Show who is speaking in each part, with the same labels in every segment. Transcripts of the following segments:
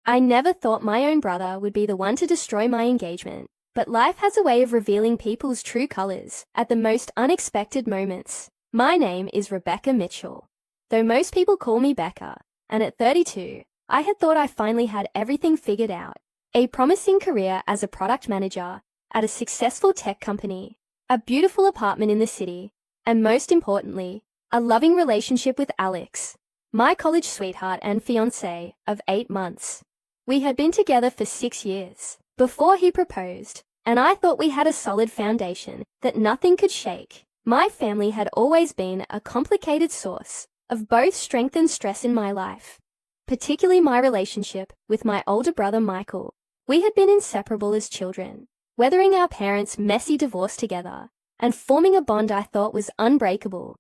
Speaker 1: I never thought my own brother would be the one to destroy my engagement, but life has a way of revealing people's true colors at the most unexpected moments. My name is Rebecca Mitchell, though most people call me Becca, and at 32, I had thought I finally had everything figured out. A promising career as a product manager at a successful tech company, a beautiful apartment in the city, and most importantly, a loving relationship with Alex, my college sweetheart and fiancé of 8 months. We had been together for 6 years before he proposed, and I thought we had a solid foundation that nothing could shake. My family had always been a complicated source of both strength and stress in my life, particularly my relationship with my older brother Michael. We had been inseparable as children, weathering our parents' messy divorce together and forming a bond I thought was unbreakable.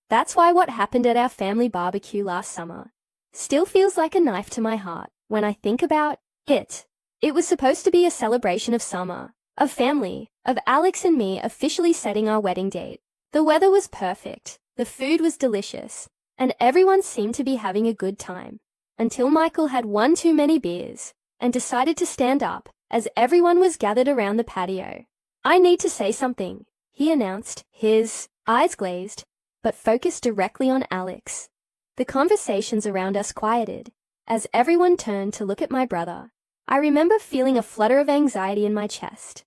Speaker 1: That's why what happened at our family barbecue last summer still feels like a knife to my heart when I think about it. It was supposed to be a celebration of summer, of family, of Alex and me officially setting our wedding date. The weather was perfect, the food was delicious, and everyone seemed to be having a good time, until Michael had one too many beers and decided to stand up as everyone was gathered around the patio. "I need to say something," he announced, his eyes glazed, but focused directly on Alex. The conversations around us quieted as everyone turned to look at my brother. I remember feeling a flutter of anxiety in my chest,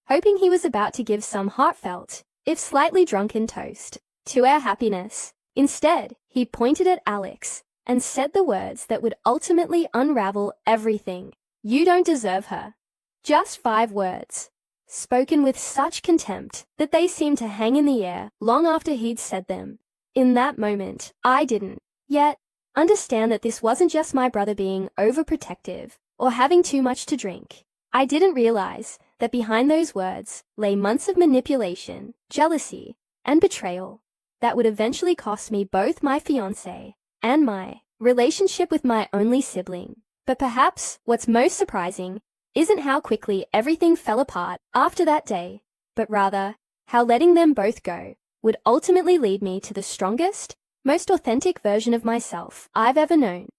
Speaker 1: hoping he was about to give some heartfelt, if slightly drunken toast to our happiness. Instead, he pointed at Alex and said the words that would ultimately unravel everything. "You don't deserve her." Just 5 words, spoken with such contempt that they seemed to hang in the air long after he'd said them. In that moment, I didn't yet understand that this wasn't just my brother being overprotective or having too much to drink. I didn't realize that behind those words lay months of manipulation, jealousy, and betrayal that would eventually cost me both my fiancé and my relationship with my only sibling. But perhaps what's most surprising isn't how quickly everything fell apart after that day, but rather how letting them both go would ultimately lead me to the strongest, most authentic version of myself I've ever known.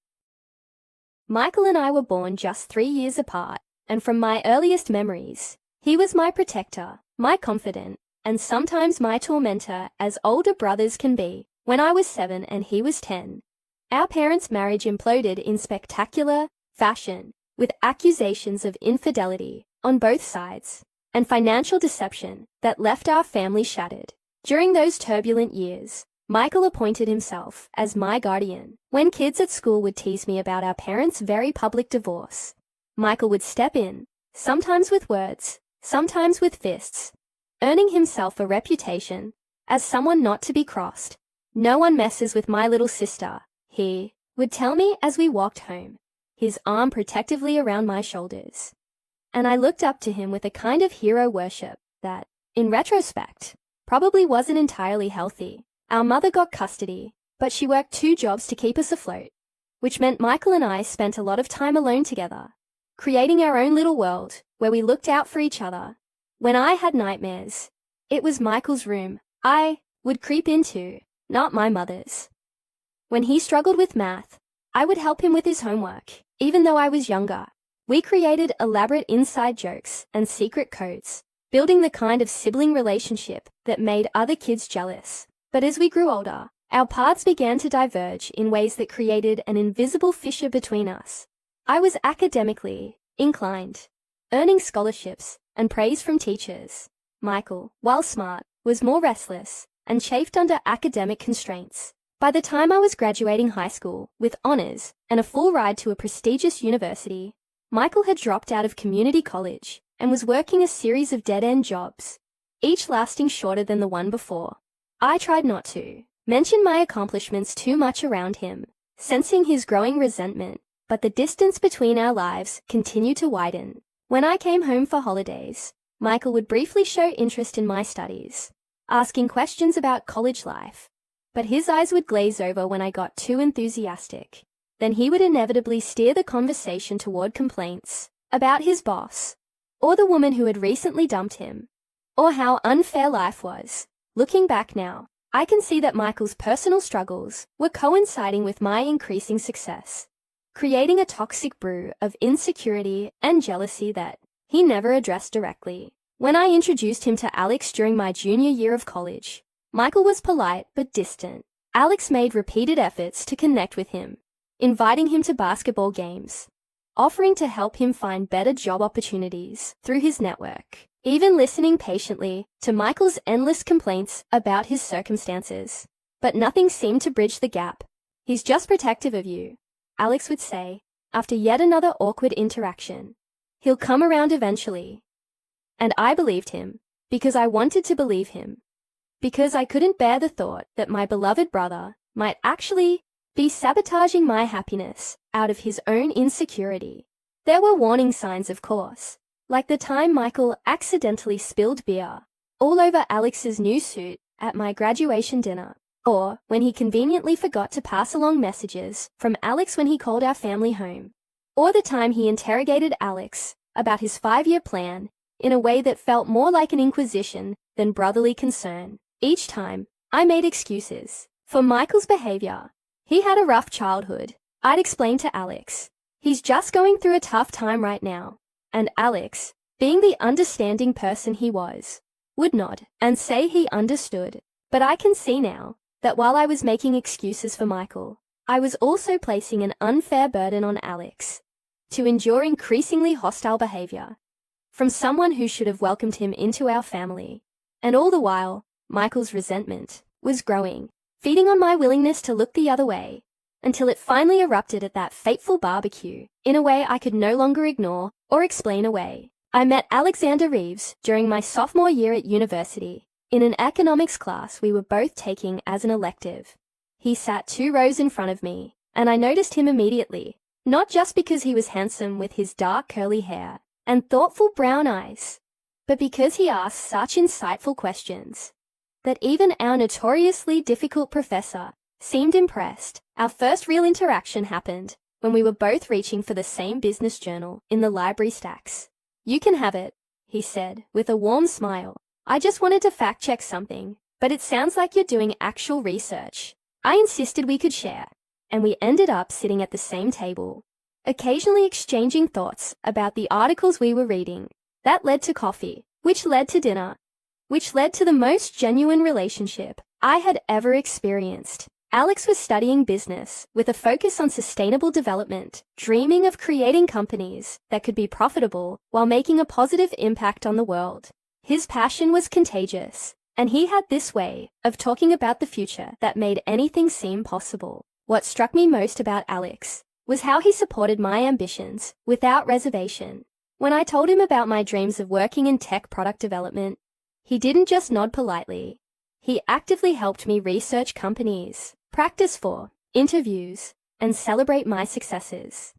Speaker 1: Michael and I were born just 3 years apart, and from my earliest memories, he was my protector, my confidant, and sometimes my tormentor as older brothers can be. When I was 7 and he was 10, our parents' marriage imploded in spectacular fashion, with accusations of infidelity on both sides and financial deception that left our family shattered. During those turbulent years, Michael appointed himself as my guardian. When kids at school would tease me about our parents' very public divorce, Michael would step in, sometimes with words, sometimes with fists, earning himself a reputation as someone not to be crossed. "No one messes with my little sister," he would tell me as we walked home, his arm protectively around my shoulders. And I looked up to him with a kind of hero worship that, in retrospect, probably wasn't entirely healthy. Our mother got custody, but she worked 2 jobs to keep us afloat, which meant Michael and I spent a lot of time alone together, creating our own little world where we looked out for each other. When I had nightmares, it was Michael's room I would creep into, not my mother's. When he struggled with math, I would help him with his homework, even though I was younger. We created elaborate inside jokes and secret codes, building the kind of sibling relationship that made other kids jealous. But as we grew older, our paths began to diverge in ways that created an invisible fissure between us. I was academically inclined, earning scholarships and praise from teachers. Michael, while smart, was more restless and chafed under academic constraints. By the time I was graduating high school with honors and a full ride to a prestigious university, Michael had dropped out of community college and was working a series of dead-end jobs, each lasting shorter than the one before. I tried not to mention my accomplishments too much around him, sensing his growing resentment, but the distance between our lives continued to widen. When I came home for holidays, Michael would briefly show interest in my studies, asking questions about college life, but his eyes would glaze over when I got too enthusiastic. Then he would inevitably steer the conversation toward complaints about his boss, or the woman who had recently dumped him, or how unfair life was. Looking back now, I can see that Michael's personal struggles were coinciding with my increasing success, creating a toxic brew of insecurity and jealousy that he never addressed directly. When I introduced him to Alex during my junior year of college, Michael was polite but distant. Alex made repeated efforts to connect with him, inviting him to basketball games, offering to help him find better job opportunities through his network, even listening patiently to Michael's endless complaints about his circumstances. But nothing seemed to bridge the gap. "He's just protective of you," Alex would say, after yet another awkward interaction. "He'll come around eventually." And I believed him, because I wanted to believe him, because I couldn't bear the thought that my beloved brother might actually be sabotaging my happiness out of his own insecurity. There were warning signs, of course, like the time Michael accidentally spilled beer all over Alex's new suit at my graduation dinner, or when he conveniently forgot to pass along messages from Alex when he called our family home, or the time he interrogated Alex about his 5-year plan in a way that felt more like an inquisition than brotherly concern. Each time, I made excuses for Michael's behavior. He had a rough childhood, I'd explain to Alex. He's just going through a tough time right now. And Alex, being the understanding person he was, would nod and say he understood. But I can see now that while I was making excuses for Michael, I was also placing an unfair burden on Alex to endure increasingly hostile behavior from someone who should have welcomed him into our family. And all the while, Michael's resentment was growing, feeding on my willingness to look the other way, until it finally erupted at that fateful barbecue in a way I could no longer ignore or explain away. I met Alexander Reeves during my sophomore year at university in an economics class we were both taking as an elective. He sat 2 rows in front of me, and I noticed him immediately, not just because he was handsome with his dark curly hair and thoughtful brown eyes, but because he asked such insightful questions that even our notoriously difficult professor seemed impressed. Our first real interaction happened when we were both reaching for the same business journal in the library stacks. "You can have it," he said with a warm smile. "I just wanted to fact-check something, but it sounds like you're doing actual research." I insisted we could share, and we ended up sitting at the same table, occasionally exchanging thoughts about the articles we were reading. That led to coffee, which led to dinner, which led to the most genuine relationship I had ever experienced. Alex was studying business with a focus on sustainable development, dreaming of creating companies that could be profitable while making a positive impact on the world. His passion was contagious, and he had this way of talking about the future that made anything seem possible. What struck me most about Alex was how he supported my ambitions without reservation. When I told him about my dreams of working in tech product development, he didn't just nod politely. He actively helped me research companies, practice for interviews, and celebrate my successes.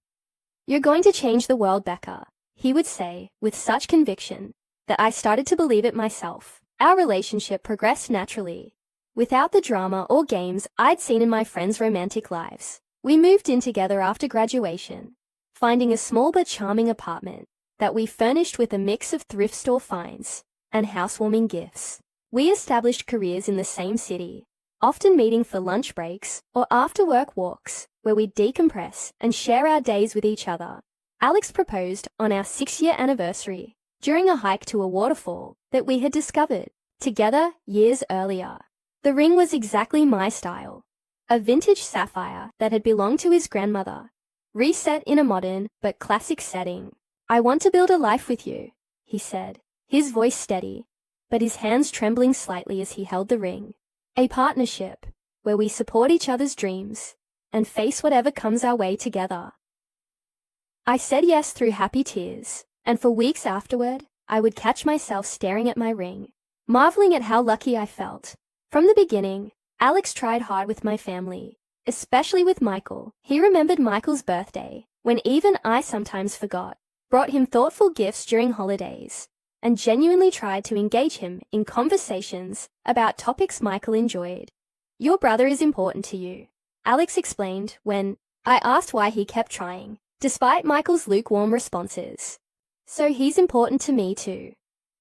Speaker 1: "You're going to change the world, Becca," he would say with such conviction that I started to believe it myself. Our relationship progressed naturally, without the drama or games I'd seen in my friends' romantic lives. We moved in together after graduation, finding a small but charming apartment that we furnished with a mix of thrift store finds and housewarming gifts. We established careers in the same city, often meeting for lunch breaks or after-work walks, where we decompress and share our days with each other. Alex proposed on our 6-year anniversary during a hike to a waterfall that we had discovered together years earlier. The ring was exactly my style, a vintage sapphire that had belonged to his grandmother, reset in a modern but classic setting. "I want to build a life with you," he said, his voice steady, but his hands trembling slightly as he held the ring. "A partnership where we support each other's dreams and face whatever comes our way together." I said yes through happy tears, and for weeks afterward, I would catch myself staring at my ring, marveling at how lucky I felt. From the beginning, Alex tried hard with my family, especially with Michael. He remembered Michael's birthday, when even I sometimes forgot, brought him thoughtful gifts during holidays, and genuinely tried to engage him in conversations about topics Michael enjoyed. "Your brother is important to you," Alex explained when I asked why he kept trying, despite Michael's lukewarm responses. "So he's important to me too."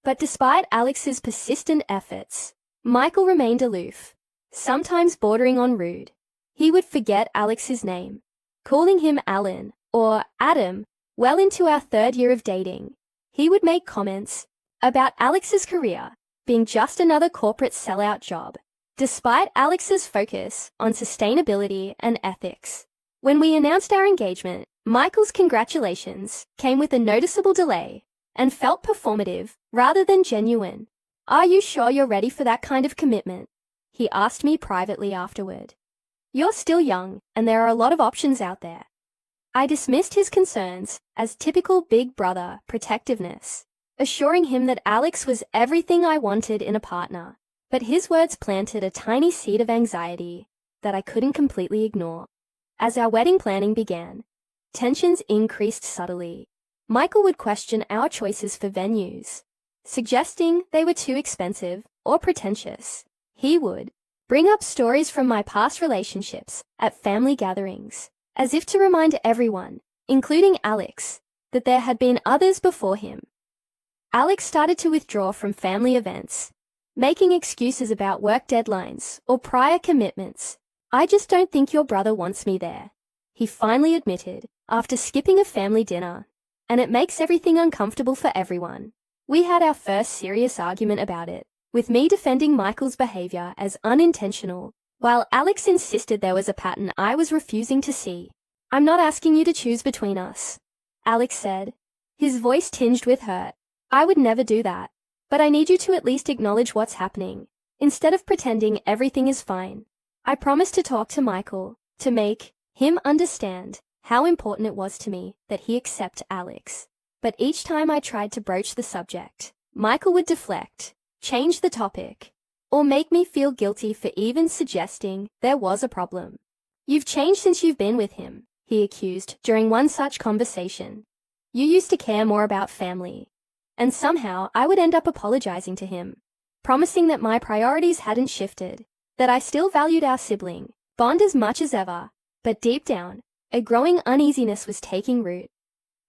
Speaker 1: But despite Alex's persistent efforts, Michael remained aloof, sometimes bordering on rude. He would forget Alex's name, calling him Alan or Adam. Well into our 3rd year of dating, he would make comments about Alex's career being just another corporate sellout job, despite Alex's focus on sustainability and ethics. When we announced our engagement, Michael's congratulations came with a noticeable delay and felt performative rather than genuine. "Are you sure you're ready for that kind of commitment?" he asked me privately afterward. "You're still young, and there are a lot of options out there." I dismissed his concerns as typical big brother protectiveness, assuring him that Alex was everything I wanted in a partner. But his words planted a tiny seed of anxiety that I couldn't completely ignore. As our wedding planning began, tensions increased subtly. Michael would question our choices for venues, suggesting they were too expensive or pretentious. He would bring up stories from my past relationships at family gatherings, as if to remind everyone, including Alex, that there had been others before him. Alex started to withdraw from family events, making excuses about work deadlines or prior commitments. "I just don't think your brother wants me there," he finally admitted after skipping a family dinner, "and it makes everything uncomfortable for everyone." We had our first serious argument about it, with me defending Michael's behavior as unintentional, while Alex insisted there was a pattern I was refusing to see. "I'm not asking you to choose between us," Alex said, his voice tinged with hurt. "I would never do that. But I need you to at least acknowledge what's happening, instead of pretending everything is fine." I promised to talk to Michael, to make him understand how important it was to me that he accept Alex. But each time I tried to broach the subject, Michael would deflect, change the topic, or make me feel guilty for even suggesting there was a problem. "You've changed since you've been with him," he accused during one such conversation. "You used to care more about family." And somehow I would end up apologizing to him, promising that my priorities hadn't shifted, that I still valued our sibling bond as much as ever. But deep down, a growing uneasiness was taking root.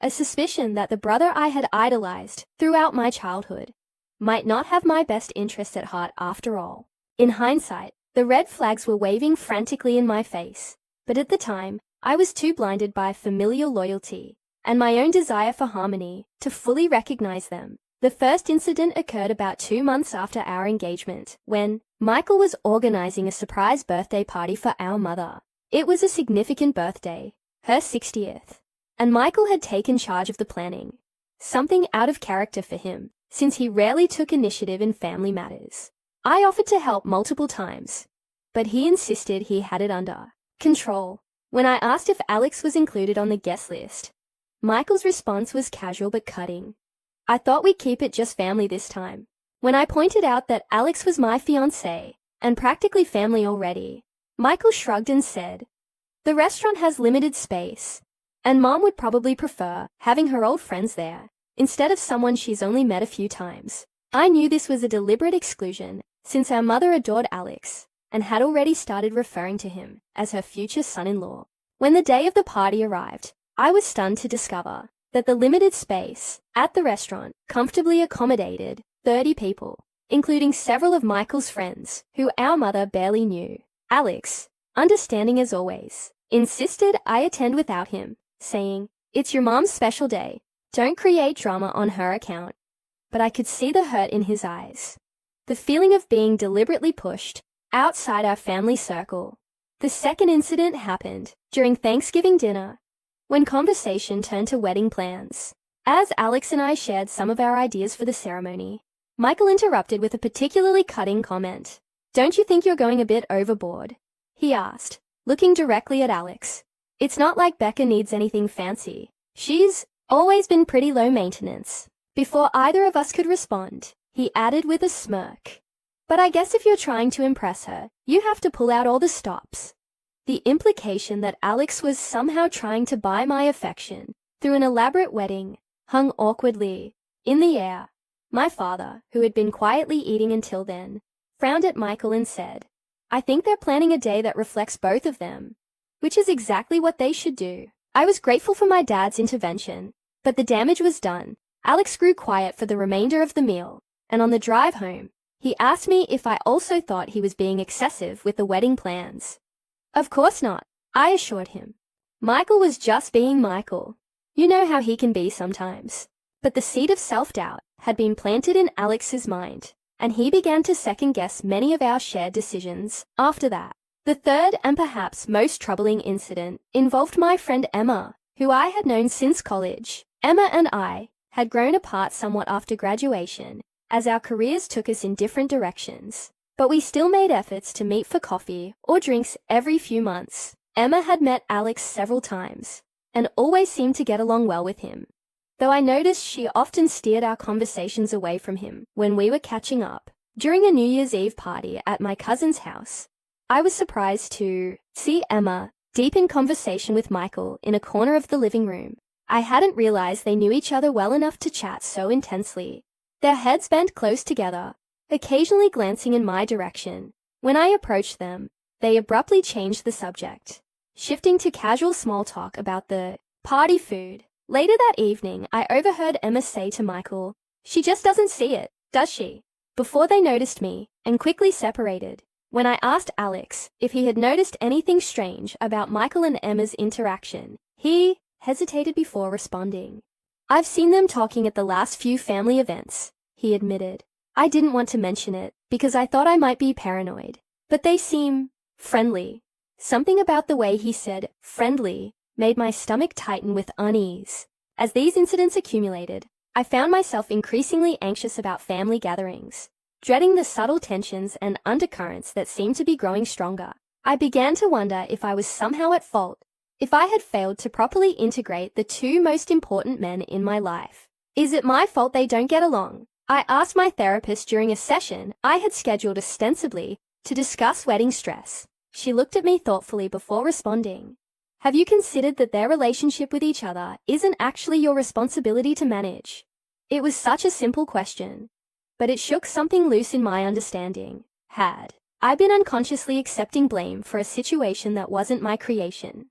Speaker 1: A suspicion that the brother I had idolized throughout my childhood might not have my best interests at heart after all. In hindsight, the red flags were waving frantically in my face, but at the time, I was too blinded by familial loyalty and my own desire for harmony to fully recognize them. The first incident occurred about 2 months after our engagement, when Michael was organizing a surprise birthday party for our mother. It was a significant birthday, her 60th, and Michael had taken charge of the planning, something out of character for him, since he rarely took initiative in family matters. I offered to help multiple times, but he insisted he had it under control. When I asked if Alex was included on the guest list, Michael's response was casual but cutting. "I thought we'd keep it just family this time." When I pointed out that Alex was my fiancé and practically family already, Michael shrugged and said, "The restaurant has limited space, and Mom would probably prefer having her old friends there, instead of someone she's only met a few times." I knew this was a deliberate exclusion, since our mother adored Alex and had already started referring to him as her future son-in-law. When the day of the party arrived, I was stunned to discover that the limited space at the restaurant comfortably accommodated 30 people, including several of Michael's friends, who our mother barely knew. Alex, understanding as always, insisted I attend without him, saying, "It's your mom's special day. Don't create drama on her account." But I could see the hurt in his eyes, the feeling of being deliberately pushed outside our family circle. The second incident happened during Thanksgiving dinner, when conversation turned to wedding plans. As Alex and I shared some of our ideas for the ceremony, Michael interrupted with a particularly cutting comment. "Don't you think you're going a bit overboard?" he asked, looking directly at Alex. "It's not like Becca needs anything fancy. She's always been pretty low maintenance." Before either of us could respond, he added with a smirk, "But I guess if you're trying to impress her, you have to pull out all the stops." The implication that Alex was somehow trying to buy my affection through an elaborate wedding hung awkwardly in the air. My father, who had been quietly eating until then, frowned at Michael and said, "I think they're planning a day that reflects both of them, which is exactly what they should do." I was grateful for my dad's intervention, but the damage was done. Alex grew quiet for the remainder of the meal, and on the drive home, he asked me if I also thought he was being excessive with the wedding plans. "Of course not," I assured him. Michael was just being Michael. You know how he can be sometimes. But the seed of self-doubt had been planted in Alex's mind, and he began to second-guess many of our shared decisions after that. The third and perhaps most troubling incident involved my friend Emma, who I had known since college. Emma and I had grown apart somewhat after graduation, as our careers took us in different directions. But we still made efforts to meet for coffee or drinks every few months. Emma had met Alex several times, and always seemed to get along well with him. Though I noticed she often steered our conversations away from him when we were catching up. During a New Year's Eve party at my cousin's house, I was surprised to see Emma deep in conversation with Michael in a corner of the living room. I hadn't realized they knew each other well enough to chat so intensely. Their heads bent close together, occasionally glancing in my direction. When I approached them, they abruptly changed the subject, shifting to casual small talk about the party food. Later that evening, I overheard Emma say to Michael, "She just doesn't see it, does she?" Before they noticed me, and quickly separated. When I asked Alex if he had noticed anything strange about Michael and Emma's interaction, he hesitated before responding. "I've seen them talking at the last few family events," he admitted. I didn't want to mention it because I thought I might be paranoid, but they seem friendly. Something about the way he said friendly made my stomach tighten with unease. As these incidents accumulated, I found myself increasingly anxious about family gatherings, dreading the subtle tensions and undercurrents that seemed to be growing stronger. I began to wonder if I was somehow at fault, if I had failed to properly integrate the two most important men in my life. Is it my fault they don't get along? I asked my therapist during a session I had scheduled ostensibly to discuss wedding stress. She looked at me thoughtfully before responding. "Have you considered that their relationship with each other isn't actually your responsibility to manage?" It was such a simple question, but it shook something loose in my understanding. Had I been unconsciously accepting blame for a situation that wasn't my creation?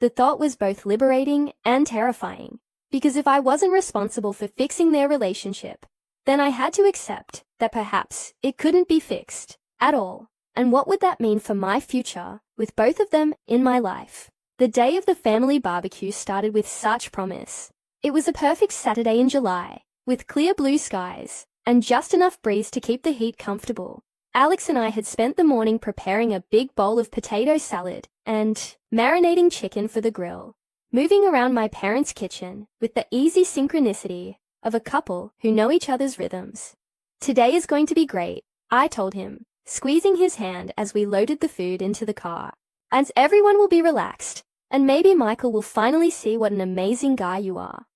Speaker 1: The thought was both liberating and terrifying, because if I wasn't responsible for fixing their relationship, then I had to accept that perhaps it couldn't be fixed at all. And what would that mean for my future with both of them in my life? The day of the family barbecue started with such promise. It was a perfect Saturday in July, with clear blue skies and just enough breeze to keep the heat comfortable. Alex and I had spent the morning preparing a big bowl of potato salad and marinating chicken for the grill, moving around my parents' kitchen with the easy synchronicity of a couple who know each other's rhythms. "Today is going to be great," I told him, squeezing his hand as we loaded the food into the car. "And everyone will be relaxed, and maybe Michael will finally see what an amazing guy you are."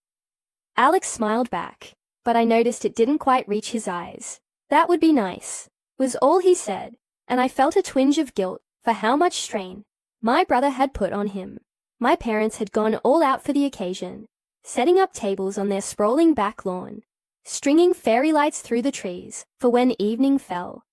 Speaker 1: Alex smiled back, but I noticed it didn't quite reach his eyes. "That would be nice," was all he said, and I felt a twinge of guilt for how much strain my brother had put on him. My parents had gone all out for the occasion, setting up tables on their sprawling back lawn, stringing fairy lights through the trees for when evening fell,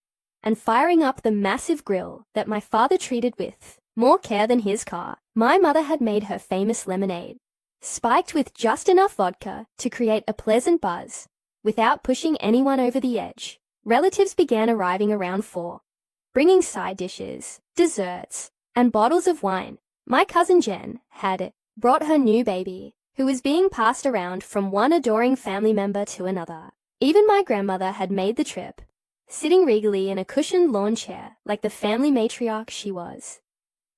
Speaker 1: and firing up the massive grill that my father treated with more care than his car. My mother had made her famous lemonade, spiked with just enough vodka to create a pleasant buzz, without pushing anyone over the edge. Relatives began arriving around 4, bringing side dishes, desserts, and bottles of wine. My cousin Jen had brought her new baby, who was being passed around from one adoring family member to another. Even my grandmother had made the trip, sitting regally in a cushioned lawn chair like the family matriarch she was.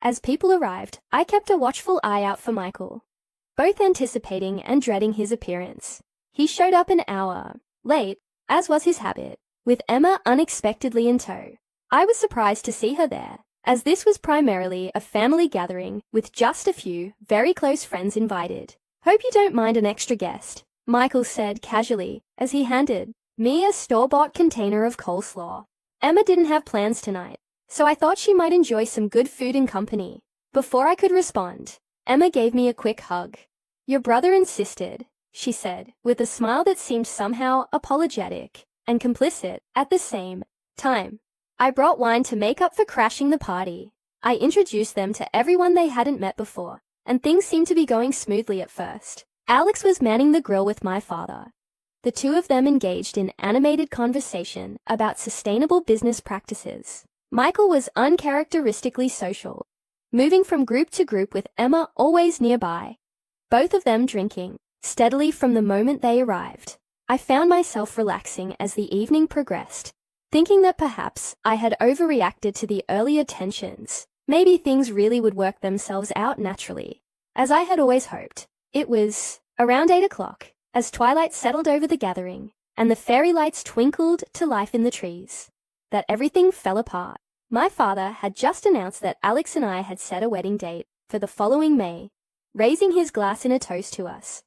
Speaker 1: As people arrived, I kept a watchful eye out for Michael, both anticipating and dreading his appearance. He showed up an hour late, as was his habit, with Emma unexpectedly in tow. I was surprised to see her there, as this was primarily a family gathering with just a few very close friends invited. "Hope you don't mind an extra guest," Michael said casually as he handed me a store-bought container of coleslaw. Emma didn't have plans tonight, so I thought she might enjoy some good food and company. Before I could respond, Emma gave me a quick hug. "Your brother insisted," she said, with a smile that seemed somehow apologetic and complicit at the same time. I brought wine to make up for crashing the party. I introduced them to everyone they hadn't met before, and things seemed to be going smoothly at first. Alex was manning the grill with my father. The two of them engaged in animated conversation about sustainable business practices. Michael was uncharacteristically social, moving from group to group with Emma always nearby, both of them drinking steadily from the moment they arrived. I found myself relaxing as the evening progressed, thinking that perhaps I had overreacted to the earlier tensions. Maybe things really would work themselves out naturally, as I had always hoped. It was around 8 o'clock, as twilight settled over the gathering, and the fairy lights twinkled to life in the trees, that everything fell apart. My father had just announced that Alex and I had set a wedding date for the following May, raising his glass in a toast to us.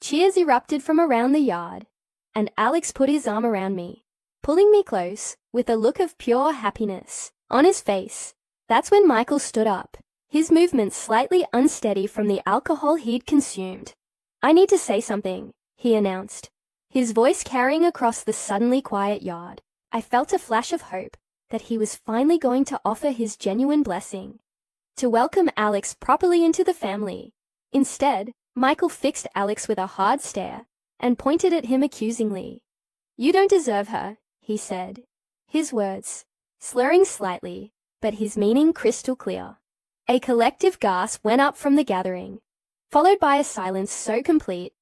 Speaker 1: Cheers erupted from around the yard, and Alex put his arm around me, pulling me close, with a look of pure happiness on his face. That's when Michael stood up, his movements slightly unsteady from the alcohol he'd consumed. "I need to say something," he announced, his voice carrying across the suddenly quiet yard. I felt a flash of hope that he was finally going to offer his genuine blessing, to welcome Alex properly into the family. Instead, Michael fixed Alex with a hard stare and pointed at him accusingly. "You don't deserve her," he said, his words slurring slightly, but his meaning crystal clear. A collective gasp went up from the gathering, followed by a silence so complete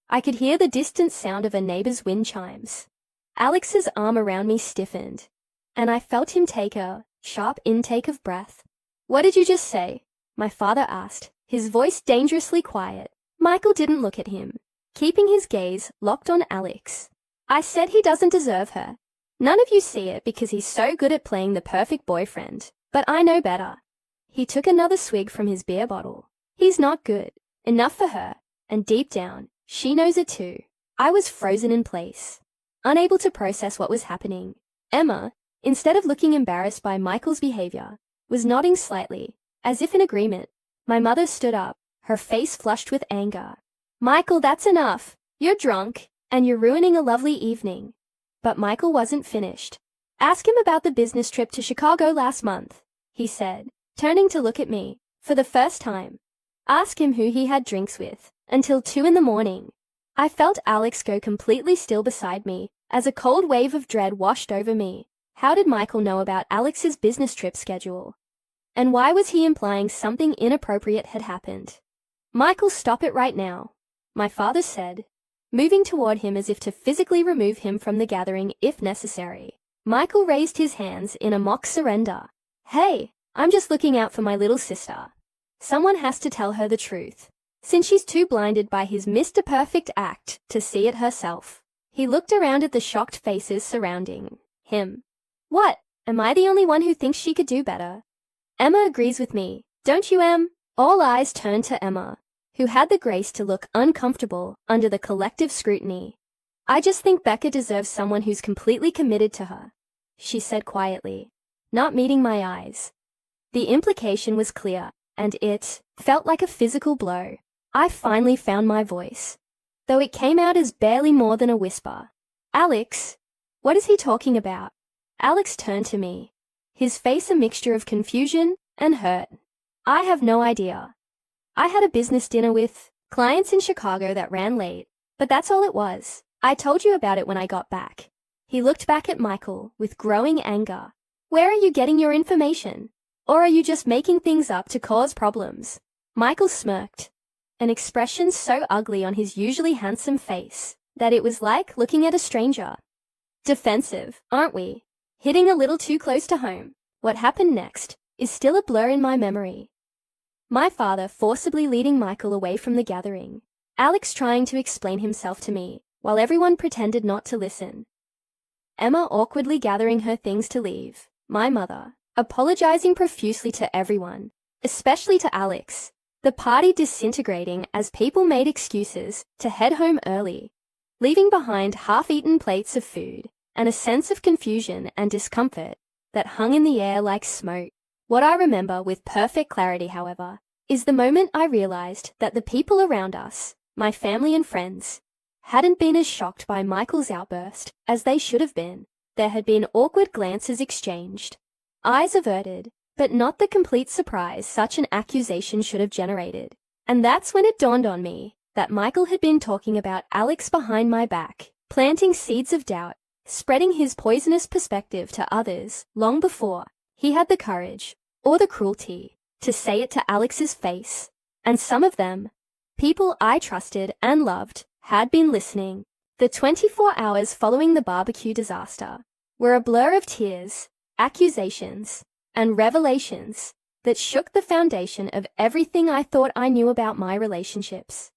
Speaker 1: I could hear the distant sound of a neighbor's wind chimes. Alex's arm around me stiffened, and I felt him take a sharp intake of breath. "What did you just say?" my father asked, his voice dangerously quiet. Michael didn't look at him, keeping his gaze locked on Alex. "I said he doesn't deserve her. None of you see it because he's so good at playing the perfect boyfriend, but I know better." He took another swig from his beer bottle. "He's not good enough for her, and deep down, she knows it too." I was frozen in place, unable to process what was happening. Emma, instead of looking embarrassed by Michael's behavior, was nodding slightly, as if in agreement. My mother stood up, her face flushed with anger. "Michael, that's enough. You're drunk, and you're ruining a lovely evening." But Michael wasn't finished. "Ask him about the business trip to Chicago last month," he said, turning to look at me, for the first time. "Ask him who he had drinks with, until 2 in the morning. I felt Alex go completely still beside me, as a cold wave of dread washed over me. How did Michael know about Alex's business trip schedule? And why was he implying something inappropriate had happened? "Michael, stop it right now," my father said, moving toward him as if to physically remove him from the gathering if necessary. Michael raised his hands in a mock surrender. "Hey, I'm just looking out for my little sister. Someone has to tell her the truth, since she's too blinded by his Mr. Perfect act to see it herself." He looked around at the shocked faces surrounding him. "What? Am I the only one who thinks she could do better? Emma agrees with me, don't you, Em?" All eyes turned to Emma, who had the grace to look uncomfortable under the collective scrutiny. "I just think Becca deserves someone who's completely committed to her," she said quietly, not meeting my eyes. The implication was clear, and it felt like a physical blow. I finally found my voice, though it came out as barely more than a whisper. "Alex, what is he talking about?" Alex turned to me, his face a mixture of confusion and hurt. "I have no idea. I had a business dinner with clients in Chicago that ran late, but that's all it was. I told you about it when I got back." He looked back at Michael with growing anger. "Where are you getting your information? Or are you just making things up to cause problems?" Michael smirked, an expression so ugly on his usually handsome face that it was like looking at a stranger. "Defensive, aren't we? Hitting a little too close to home." What happened next is still a blur in my memory. My father forcibly leading Michael away from the gathering, Alex trying to explain himself to me, while everyone pretended not to listen. Emma awkwardly gathering her things to leave, my mother apologizing profusely to everyone, especially to Alex. The party disintegrating as people made excuses to head home early, leaving behind half-eaten plates of food and a sense of confusion and discomfort that hung in the air like smoke. What I remember with perfect clarity, however, is the moment I realized that the people around us, my family and friends, hadn't been as shocked by Michael's outburst as they should have been. There had been awkward glances exchanged, eyes averted, but not the complete surprise such an accusation should have generated. And that's when it dawned on me that Michael had been talking about Alex behind my back, planting seeds of doubt, spreading his poisonous perspective to others long before he had the courage or the cruelty to say it to Alex's face. And some of them, people I trusted and loved, had been listening. The 24 hours following the barbecue disaster were a blur of tears, accusations, and revelations that shook the foundation of everything I thought I knew about my relationships.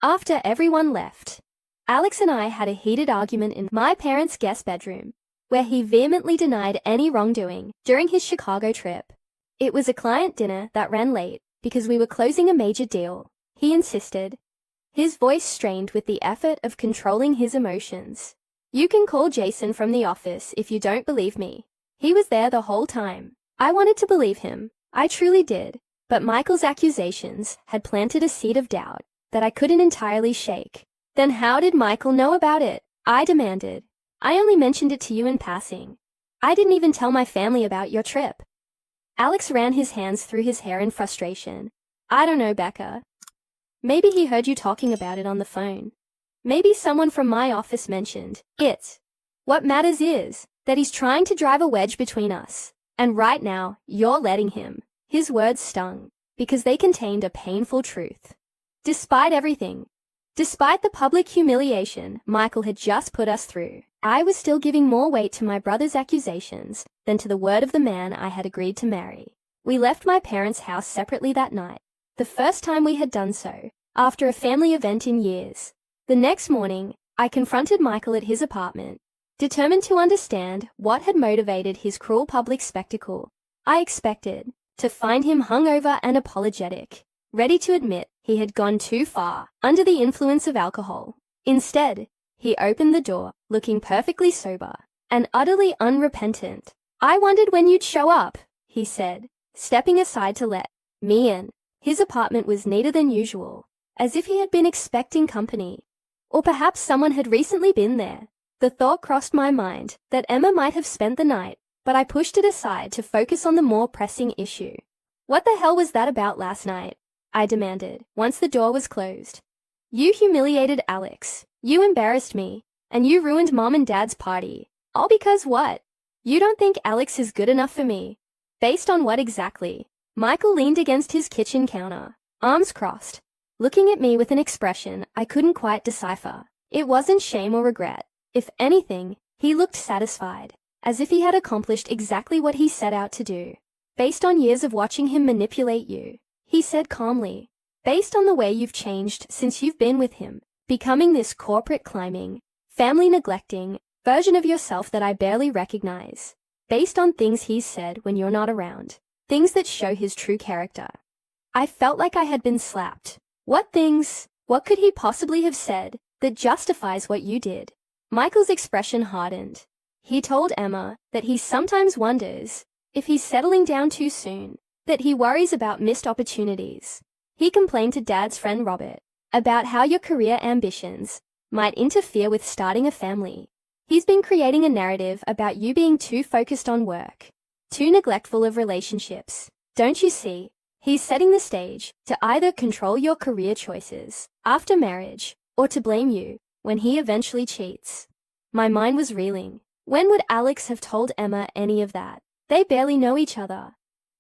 Speaker 1: After everyone left, Alex and I had a heated argument in my parents' guest bedroom, where he vehemently denied any wrongdoing during his Chicago trip. It was a client dinner that ran late because we were closing a major deal, he insisted, his voice strained with the effort of controlling his emotions. You can call Jason from the office if you don't believe me. He was there the whole time. I wanted to believe him. I truly did. But Michael's accusations had planted a seed of doubt that I couldn't entirely shake. Then how did Michael know about it? I demanded. I only mentioned it to you in passing. I didn't even tell my family about your trip. Alex ran his hands through his hair in frustration. I don't know, Becca. Maybe he heard you talking about it on the phone. Maybe someone from my office mentioned it. What matters is that he's trying to drive a wedge between us. And right now, you're letting him. His words stung, because they contained a painful truth. Despite everything, despite the public humiliation Michael had just put us through, I was still giving more weight to my brother's accusations than to the word of the man I had agreed to marry. We left my parents' house separately that night, the first time we had done so, after a family event in years. The next morning, I confronted Michael at his apartment, determined to understand what had motivated his cruel public spectacle. I expected to find him hungover and apologetic, ready to admit he had gone too far under the influence of alcohol. Instead, he opened the door, looking perfectly sober and utterly unrepentant. I wondered when you'd show up, he said, stepping aside to let me in. His apartment was neater than usual, as if he had been expecting company. Or perhaps someone had recently been there. The thought crossed my mind that Emma might have spent the night, but I pushed it aside to focus on the more pressing issue. What the hell was that about last night? I demanded, once the door was closed. You humiliated Alex, you embarrassed me, and you ruined Mom and Dad's party. All because what? You don't think Alex is good enough for me? Based on what exactly? Michael leaned against his kitchen counter, arms crossed, looking at me with an expression I couldn't quite decipher. It wasn't shame or regret. If anything, he looked satisfied, as if he had accomplished exactly what he set out to do. Based on years of watching him manipulate you, he said calmly, based on the way you've changed since you've been with him, becoming this corporate climbing, family neglecting version of yourself that I barely recognize, based on things he's said when you're not around, things that show his true character. I felt like I had been slapped. What things? What could he possibly have said that justifies what you did? Michael's expression hardened. He told Emma that he sometimes wonders if he's settling down too soon, that he worries about missed opportunities. He complained to Dad's friend Robert about how your career ambitions might interfere with starting a family. He's been creating a narrative about you being too focused on work, too neglectful of relationships. Don't you see? He's setting the stage to either control your career choices after marriage or to blame you when he eventually cheats. My mind was reeling. When would Alex have told Emma any of that? They barely know each other.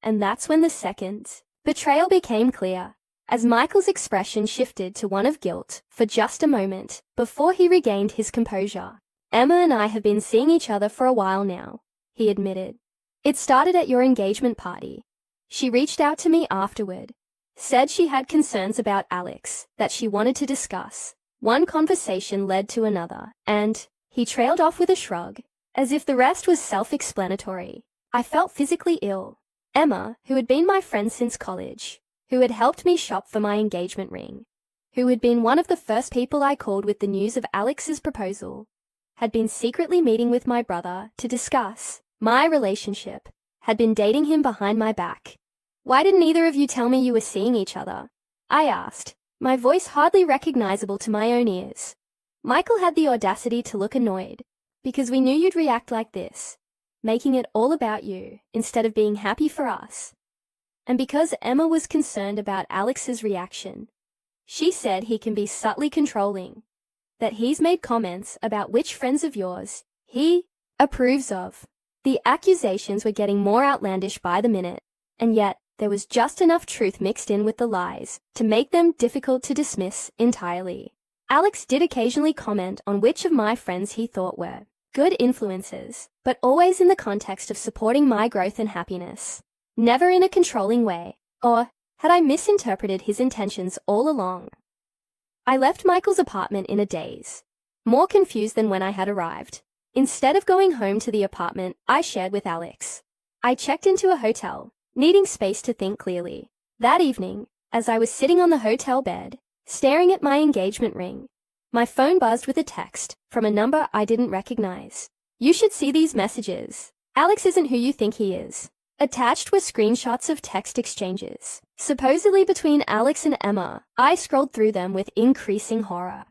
Speaker 1: And that's when the second betrayal became clear, as Michael's expression shifted to one of guilt for just a moment before he regained his composure. Emma and I have been seeing each other for a while now, he admitted. It started at your engagement party. She reached out to me afterward, said she had concerns about Alex that she wanted to discuss. One conversation led to another, and he trailed off with a shrug, as if the rest was self-explanatory. I felt physically ill. Emma, who had been my friend since college, who had helped me shop for my engagement ring, who had been one of the first people I called with the news of Alex's proposal, had been secretly meeting with my brother to discuss my relationship, had been dating him behind my back. Why didn't either of you tell me you were seeing each other? I asked, my voice hardly recognizable to my own ears. Michael had the audacity to look annoyed, because we knew you'd react like this, making it all about you instead of being happy for us. And because Emma was concerned about Alex's reaction, she said he can be subtly controlling, that he's made comments about which friends of yours he approves of. The accusations were getting more outlandish by the minute, and yet there was just enough truth mixed in with the lies to make them difficult to dismiss entirely. Alex did occasionally comment on which of my friends he thought were good influences, but always in the context of supporting my growth and happiness. Never in a controlling way. Or had I misinterpreted his intentions all along? I left Michael's apartment in a daze, more confused than when I had arrived. Instead of going home to the apartment I shared with Alex, I checked into a hotel, needing space to think clearly. That evening, as I was sitting on the hotel bed, staring at my engagement ring, my phone buzzed with a text from a number I didn't recognize. "You should see these messages. Alex isn't who you think he is." Attached were screenshots of text exchanges, supposedly between Alex and Emma. I scrolled through them with increasing horror.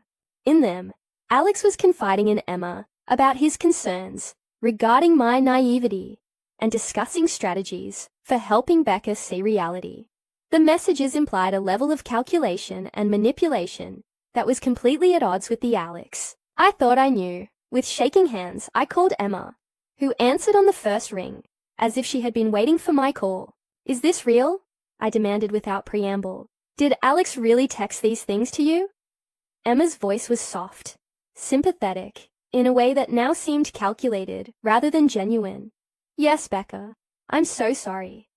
Speaker 1: In them, Alex was confiding in Emma about his concerns regarding my naivety and discussing strategies for helping Becca see reality. The messages implied a level of calculation and manipulation that was completely at odds with the Alex I thought I knew. With shaking hands, I called Emma, who answered on the first ring, as if she had been waiting for my call. "Is this real?" I demanded without preamble. "Did Alex really text these things to you?" Emma's voice was soft, sympathetic, in a way that now seemed calculated rather than genuine. "Yes, Becca. I'm so sorry.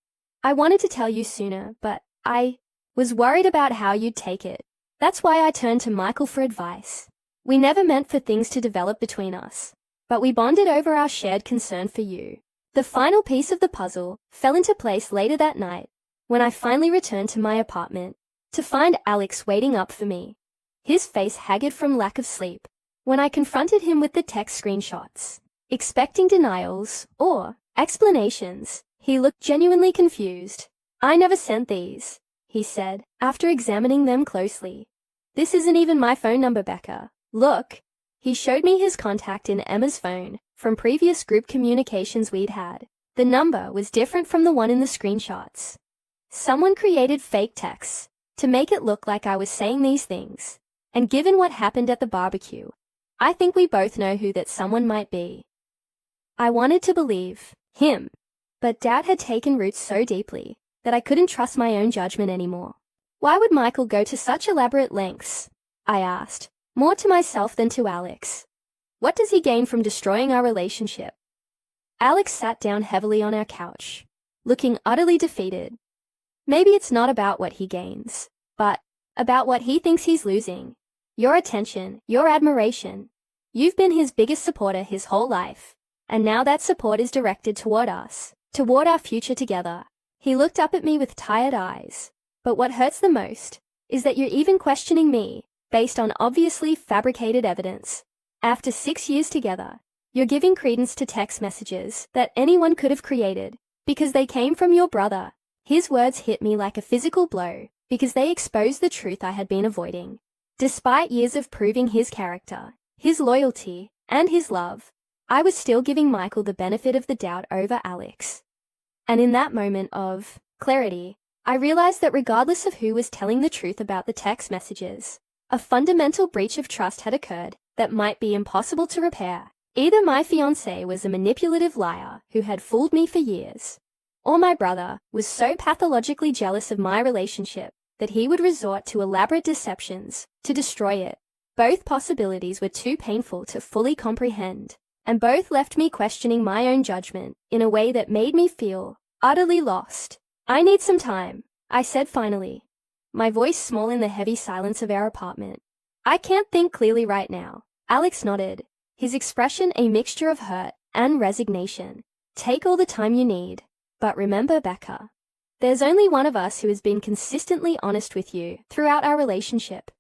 Speaker 1: I wanted to tell you sooner, but I was worried about how you'd take it. That's why I turned to Michael for advice. We never meant for things to develop between us, but we bonded over our shared concern for you." The final piece of the puzzle fell into place later that night, when I finally returned to my apartment to find Alex waiting up for me, his face haggard from lack of sleep. When I confronted him with the text screenshots, expecting denials or explanations, he looked genuinely confused. "I never sent these," he said, after examining them closely. "This isn't even my phone number, Becca. Look." He showed me his contact in Emma's phone from previous group communications we'd had. The number was different from the one in the screenshots. Someone created fake texts to make it look like I was saying these things. And given what happened at the barbecue, I think we both know who that someone might be. I wanted to believe him, but doubt had taken root so deeply that I couldn't trust my own judgment anymore. "Why would Michael go to such elaborate lengths?" I asked, more to myself than to Alex. "What does he gain from destroying our relationship?" Alex sat down heavily on our couch, looking utterly defeated. "Maybe it's not about what he gains, but about what he thinks he's losing. Your attention, your admiration. You've been his biggest supporter his whole life, and now that support is directed toward us, toward our future together." He looked up at me with tired eyes. "But what hurts the most is that you're even questioning me based on obviously fabricated evidence. After 6 years together, you're giving credence to text messages that anyone could have created because they came from your brother." His words hit me like a physical blow because they exposed the truth I had been avoiding. Despite years of proving his character, his loyalty, and his love, I was still giving Michael the benefit of the doubt over Alex. And in that moment of clarity, I realized that regardless of who was telling the truth about the text messages, a fundamental breach of trust had occurred that might be impossible to repair. Either my fiancé was a manipulative liar who had fooled me for years, or my brother was so pathologically jealous of my relationship that he would resort to elaborate deceptions to destroy it. Both possibilities were too painful to fully comprehend, and both left me questioning my own judgment in a way that made me feel utterly lost. "I need some time," I said finally, my voice small in the heavy silence of our apartment. "I can't think clearly right now." Alex nodded, his expression a mixture of hurt and resignation. "Take all the time you need. But remember, Becca, there's only one of us who has been consistently honest with you throughout our relationship.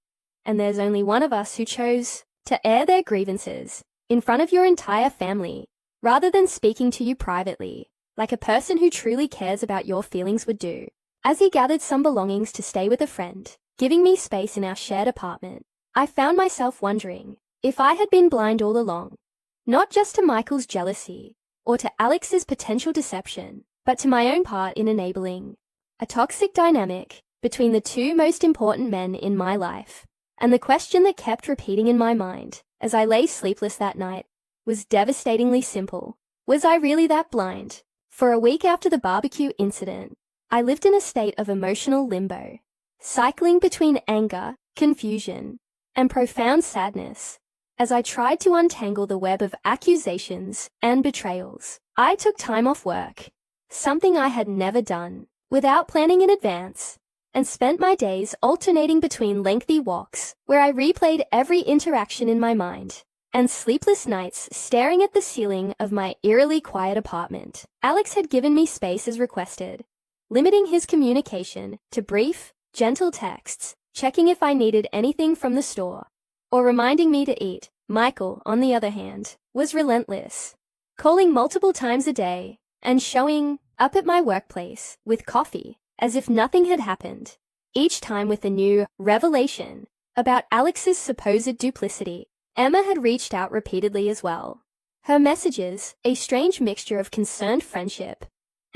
Speaker 1: And there's only one of us who chose to air their grievances in front of your entire family, rather than speaking to you privately, like a person who truly cares about your feelings would do." As he gathered some belongings to stay with a friend, giving me space in our shared apartment, I found myself wondering if I had been blind all along, not just to Michael's jealousy or to Alex's potential deception, but to my own part in enabling a toxic dynamic between the two most important men in my life. And the question that kept repeating in my mind as I lay sleepless that night was devastatingly simple. Was I really that blind? For a week after the barbecue incident, I lived in a state of emotional limbo, cycling between anger, confusion, and profound sadness. As I tried to untangle the web of accusations and betrayals, I took time off work, something I had never done, without planning in advance, and spent my days alternating between lengthy walks, where I replayed every interaction in my mind, and sleepless nights staring at the ceiling of my eerily quiet apartment. Alex had given me space as requested, limiting his communication to brief, gentle texts, checking if I needed anything from the store, or reminding me to eat. Michael, on the other hand, was relentless, calling multiple times a day and showing up at my workplace with coffee as if nothing had happened, each time with a new revelation about Alex's supposed duplicity. Emma had reached out repeatedly as well. Her messages, a strange mixture of concerned friendship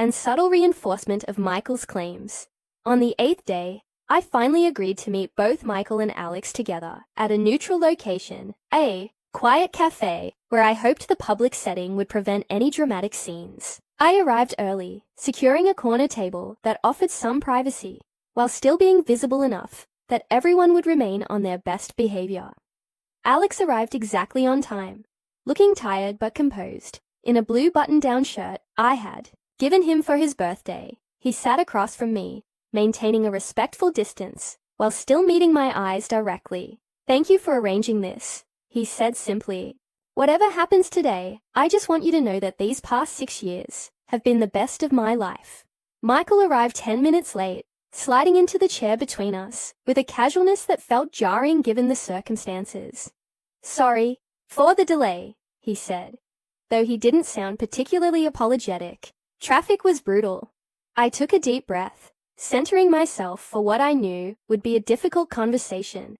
Speaker 1: and subtle reinforcement of Michael's claims. On the 8th day, I finally agreed to meet both Michael and Alex together at a neutral location, a quiet cafe, where I hoped the public setting would prevent any dramatic scenes. I arrived early, securing a corner table that offered some privacy, while still being visible enough that everyone would remain on their best behavior. Alex arrived exactly on time, looking tired but composed, in a blue button-down shirt I had given him for his birthday. He sat across from me, maintaining a respectful distance, while still meeting my eyes directly. "Thank you for arranging this," he said simply. "Whatever happens today, I just want you to know that these past 6 years have been the best of my life." Michael arrived 10 minutes late, sliding into the chair between us, with a casualness that felt jarring given the circumstances. "Sorry for the delay," he said, though he didn't sound particularly apologetic. Traffic was brutal. I took a deep breath, centering myself for what I knew would be a difficult conversation.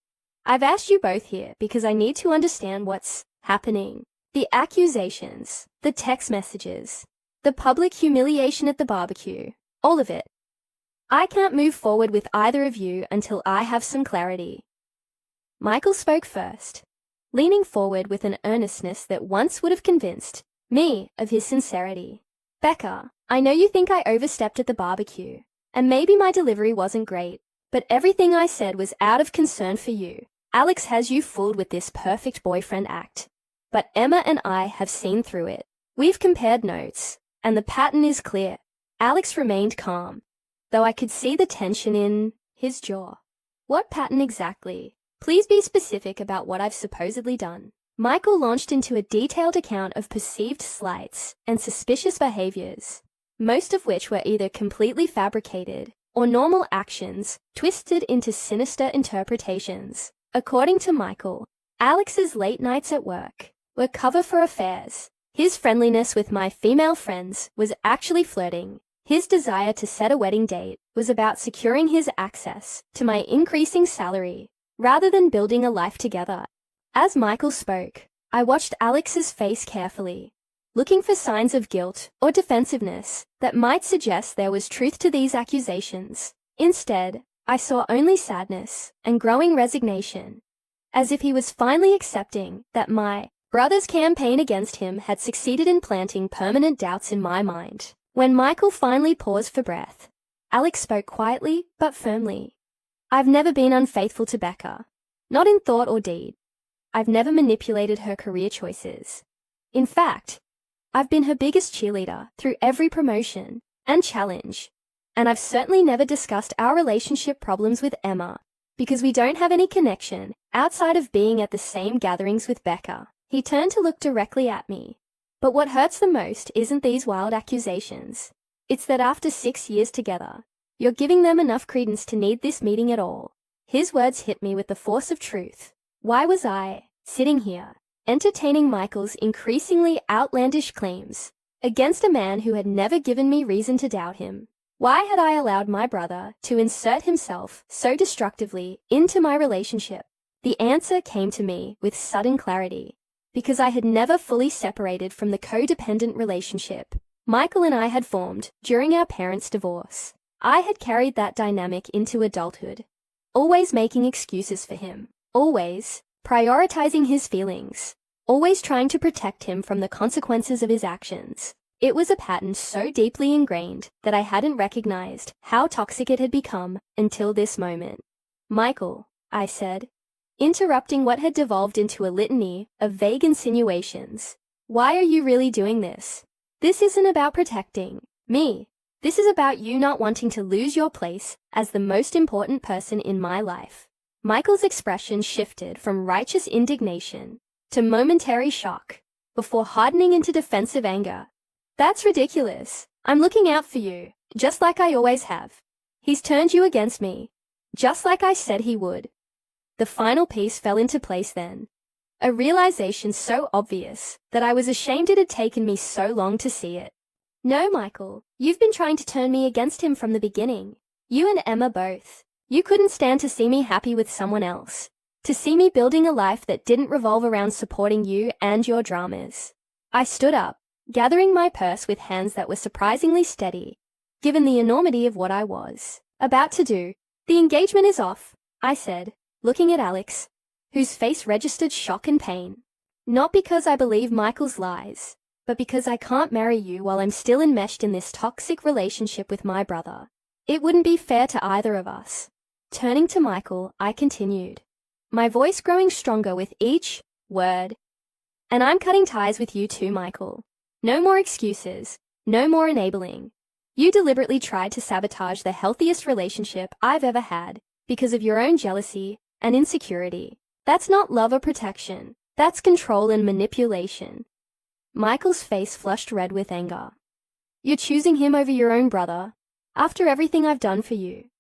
Speaker 1: "I've asked you both here because I need to understand what's happening. The accusations, the text messages, the public humiliation at the barbecue, all of it. I can't move forward with either of you until I have some clarity." Michael spoke first, leaning forward with an earnestness that once would have convinced me of his sincerity. "Becca, I know you think I overstepped at the barbecue, and maybe my delivery wasn't great, but everything I said was out of concern for you. Alex has you fooled with this perfect boyfriend act. But Emma and I have seen through it. We've compared notes, and the pattern is clear." Alex remained calm, though I could see the tension in his jaw. "What pattern exactly? Please be specific about what I've supposedly done." Michael launched into a detailed account of perceived slights and suspicious behaviors, most of which were either completely fabricated or normal actions twisted into sinister interpretations. According to Michael, Alex's late nights at work were cover for affairs. His friendliness with my female friends was actually flirting. His desire to set a wedding date was about securing his access to my increasing salary, rather than building a life together. As Michael spoke, I watched Alex's face carefully, looking for signs of guilt or defensiveness that might suggest there was truth to these accusations. Instead, I saw only sadness and growing resignation, as if he was finally accepting that my brother's campaign against him had succeeded in planting permanent doubts in my mind. When Michael finally paused for breath, Alex spoke quietly but firmly. "I've never been unfaithful to Becca, not in thought or deed. I've never manipulated her career choices. In fact, I've been her biggest cheerleader through every promotion and challenge, and I've certainly never discussed our relationship problems with Emma, because we don't have any connection outside of being at the same gatherings with Becca." He turned to look directly at me. "But what hurts the most isn't these wild accusations. It's that after 6 years together, you're giving them enough credence to need this meeting at all." His words hit me with the force of truth. Why was I sitting here, entertaining Michael's increasingly outlandish claims against a man who had never given me reason to doubt him? Why had I allowed my brother to insert himself so destructively into my relationship? The answer came to me with sudden clarity. Because I had never fully separated from the codependent relationship Michael and I had formed during our parents' divorce. I had carried that dynamic into adulthood, always making excuses for him, always prioritizing his feelings, always trying to protect him from the consequences of his actions. It was a pattern so deeply ingrained that I hadn't recognized how toxic it had become until this moment. Michael, I said, interrupting what had devolved into a litany of vague insinuations. Why are you really doing this? This isn't about protecting me. This is about you not wanting to lose your place as the most important person in my life. Michael's expression shifted from righteous indignation to momentary shock before hardening into defensive anger. That's ridiculous. I'm looking out for you, just like I always have. He's turned you against me, just like I said he would. The final piece fell into place then. A realization so obvious that I was ashamed it had taken me so long to see it. No, Michael, you've been trying to turn me against him from the beginning. You and Emma both. You couldn't stand to see me happy with someone else. To see me building a life that didn't revolve around supporting you and your dramas. I stood up, gathering my purse with hands that were surprisingly steady, given the enormity of what I was about to do. The engagement is off, I said, looking at Alex, whose face registered shock and pain. Not because I believe Michael's lies, but because I can't marry you while I'm still enmeshed in this toxic relationship with my brother. It wouldn't be fair to either of us. Turning to Michael, I continued, my voice growing stronger with each word. And I'm cutting ties with you too, Michael. No more excuses, no more enabling. You deliberately tried to sabotage the healthiest relationship I've ever had because of your own jealousy and insecurity. That's not love or protection. That's control and manipulation. Michael's face flushed red with anger. You're choosing him over your own brother, after everything I've done for you.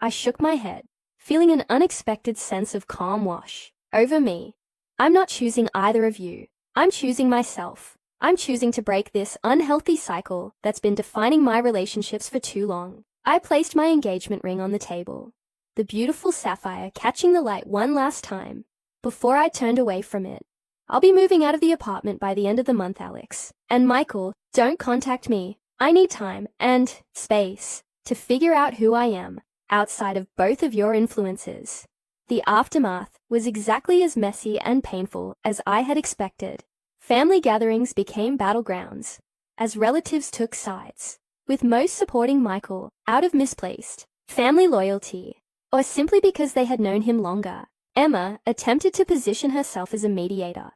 Speaker 1: I shook my head, feeling an unexpected sense of calm wash over me. I'm not choosing either of you. I'm choosing myself. I'm choosing to break this unhealthy cycle that's been defining my relationships for too long. I placed my engagement ring on the table, the beautiful sapphire catching the light one last time, before I turned away from it. I'll be moving out of the apartment by the end of the month, Alex. And Michael, don't contact me. I need time and space to figure out who I am outside of both of your influences. The aftermath was exactly as messy and painful as I had expected. Family gatherings became battlegrounds, as relatives took sides, with most supporting Michael out of misplaced family loyalty, or simply because they had known him longer. Emma attempted to position herself as a mediator,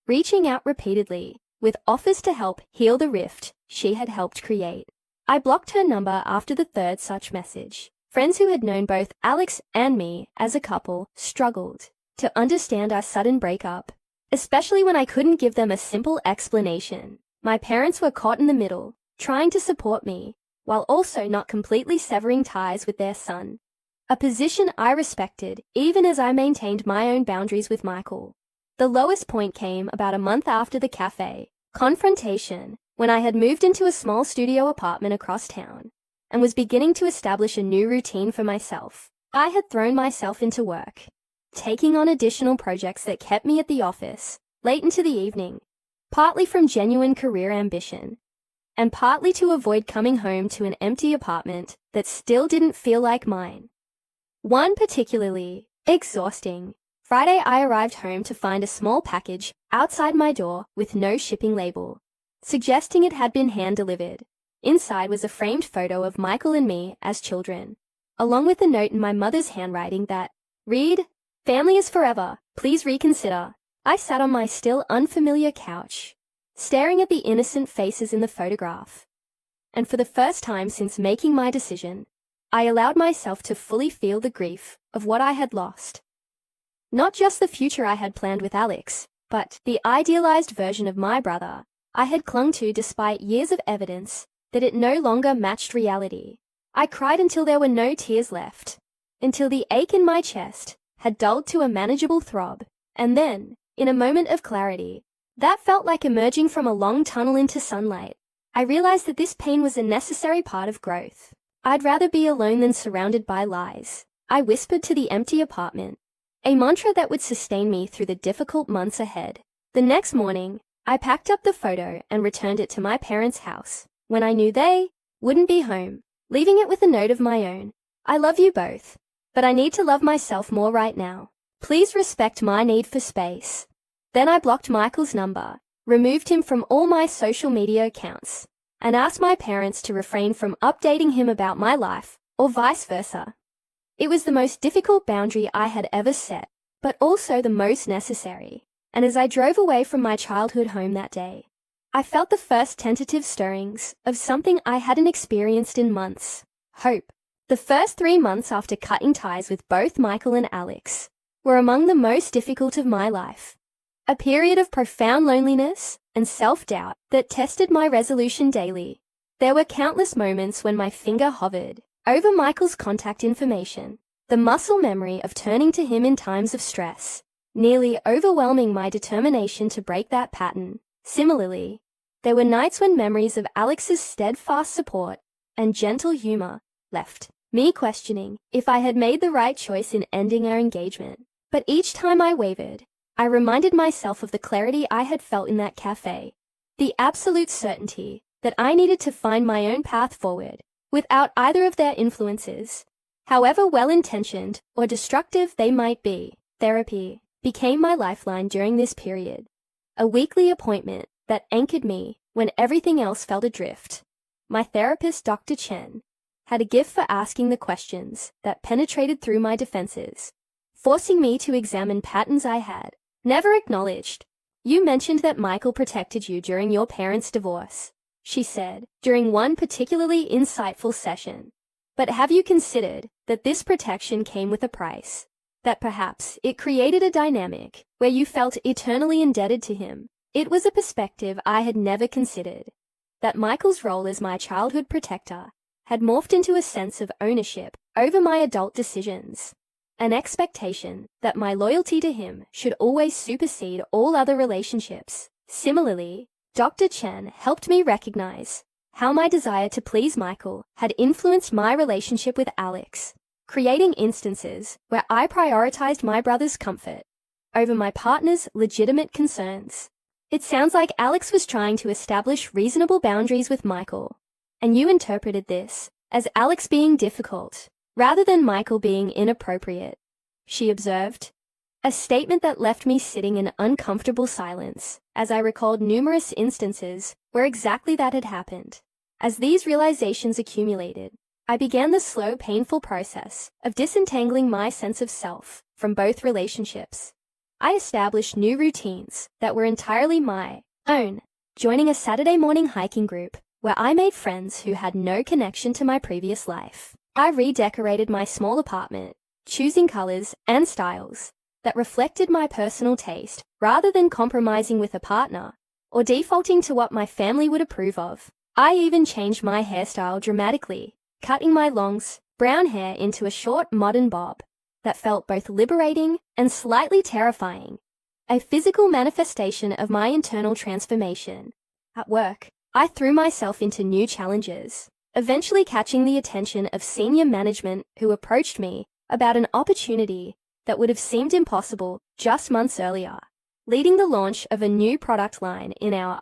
Speaker 1: reaching out repeatedly, with offers to help heal the rift she had helped create. I blocked her number after the third such message. Friends who had known both Alex and me as a couple struggled to understand our sudden breakup, especially when I couldn't give them a simple explanation. My parents were caught in the middle, trying to support me, while also not completely severing ties with their son. A position I respected, even as I maintained my own boundaries with Michael. The lowest point came about a month after the cafe confrontation, when I had moved into a small studio apartment across town, and was beginning to establish a new routine for myself. I had thrown myself into work, taking on additional projects that kept me at the office late into the evening, partly from genuine career ambition, and partly to avoid coming home to an empty apartment that still didn't feel like mine. One particularly exhausting Friday, I arrived home to find a small package outside my door with no shipping label, suggesting it had been hand-delivered. Inside was a framed photo of Michael and me as children, along with a note in my mother's handwriting that read, "Family is forever, please reconsider." I sat on my still unfamiliar couch, staring at the innocent faces in the photograph. And for the first time since making my decision, I allowed myself to fully feel the grief of what I had lost. Not just the future I had planned with Alex, but the idealized version of my brother I had clung to despite years of evidence that it no longer matched reality. I cried until there were no tears left, until the ache in my chest had dulled to a manageable throb, and then, in a moment of clarity, that felt like emerging from a long tunnel into sunlight, I realized that this pain was a necessary part of growth. I'd rather be alone than surrounded by lies, I whispered to the empty apartment, a mantra that would sustain me through the difficult months ahead. The next morning, I packed up the photo and returned it to my parents' house, when I knew they wouldn't be home, leaving it with a note of my own. I love you both, but I need to love myself more right now. Please respect my need for space. Then I blocked Michael's number, removed him from all my social media accounts, and asked my parents to refrain from updating him about my life, or vice versa. It was the most difficult boundary I had ever set, but also the most necessary. And as I drove away from my childhood home that day, I felt the first tentative stirrings of something I hadn't experienced in months: hope. The first 3 months after cutting ties with both Michael and Alex were among the most difficult of my life. A period of profound loneliness and self-doubt that tested my resolution daily. There were countless moments when my finger hovered over Michael's contact information, the muscle memory of turning to him in times of stress, nearly overwhelming my determination to break that pattern. Similarly, there were nights when memories of Alex's steadfast support and gentle humor left me questioning if I had made the right choice in ending our engagement. But each time I wavered, I reminded myself of the clarity I had felt in that cafe, the absolute certainty that I needed to find my own path forward without either of their influences, however well-intentioned or destructive they might be. Therapy became my lifeline during this period, a weekly appointment that anchored me when everything else felt adrift. My therapist, Dr. Chen, had a gift for asking the questions that penetrated through my defenses, forcing me to examine patterns I had never acknowledged. "You mentioned that Michael protected you during your parents' divorce," she said during one particularly insightful session. "But have you considered that this protection came with a price? That perhaps it created a dynamic where you felt eternally indebted to him?" It was a perspective I had never considered. That Michael's role as my childhood protector had morphed into a sense of ownership over my adult decisions, an expectation that my loyalty to him should always supersede all other relationships. Similarly, Dr. Chen helped me recognize how my desire to please Michael had influenced my relationship with Alex, creating instances where I prioritized my brother's comfort over my partner's legitimate concerns. It sounds like Alex was trying to establish reasonable boundaries with Michael, and you interpreted this as Alex being difficult rather than Michael being inappropriate, she observed. A statement that left me sitting in uncomfortable silence as I recalled numerous instances where exactly that had happened. As these realizations accumulated, I began the slow, painful process of disentangling my sense of self from both relationships. I established new routines that were entirely my own, joining a Saturday morning hiking group where I made friends who had no connection to my previous life. I redecorated my small apartment, choosing colors and styles that reflected my personal taste rather than compromising with a partner or defaulting to what my family would approve of. I even changed my hairstyle dramatically, cutting my long, brown hair into a short, modern bob that felt both liberating and slightly terrifying, a physical manifestation of my internal transformation. At work, I threw myself into new challenges, eventually catching the attention of senior management who approached me about an opportunity that would have seemed impossible just months earlier, leading the launch of a new product line in our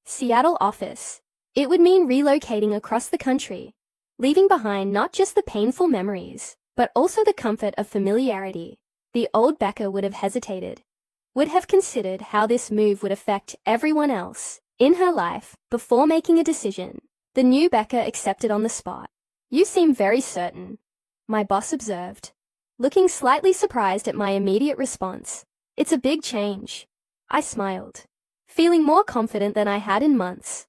Speaker 1: Seattle office. It would mean relocating across the country, leaving behind not just the painful memories, but also the comfort of familiarity. The old Becca would have hesitated, would have considered how this move would affect everyone else in her life before making a decision. The new Becca accepted on the spot. "You seem very certain," my boss observed, looking slightly surprised at my immediate response. "It's a big change." I smiled, feeling more confident than I had in months.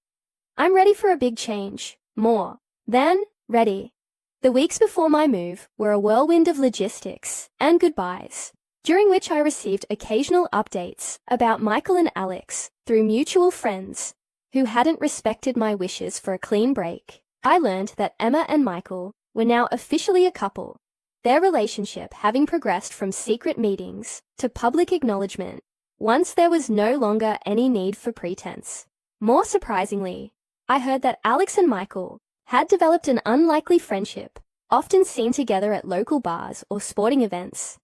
Speaker 1: "I'm ready for a big change, more than ready." The weeks before my move were a whirlwind of logistics and goodbyes, during which I received occasional updates about Michael and Alex through mutual friends who hadn't respected my wishes for a clean break. I learned that Emma and Michael were now officially a couple, their relationship having progressed from secret meetings to public acknowledgement once there was no longer any need for pretense. More surprisingly, I heard that Alex and Michael had developed an unlikely friendship, often seen together at local bars or sporting events.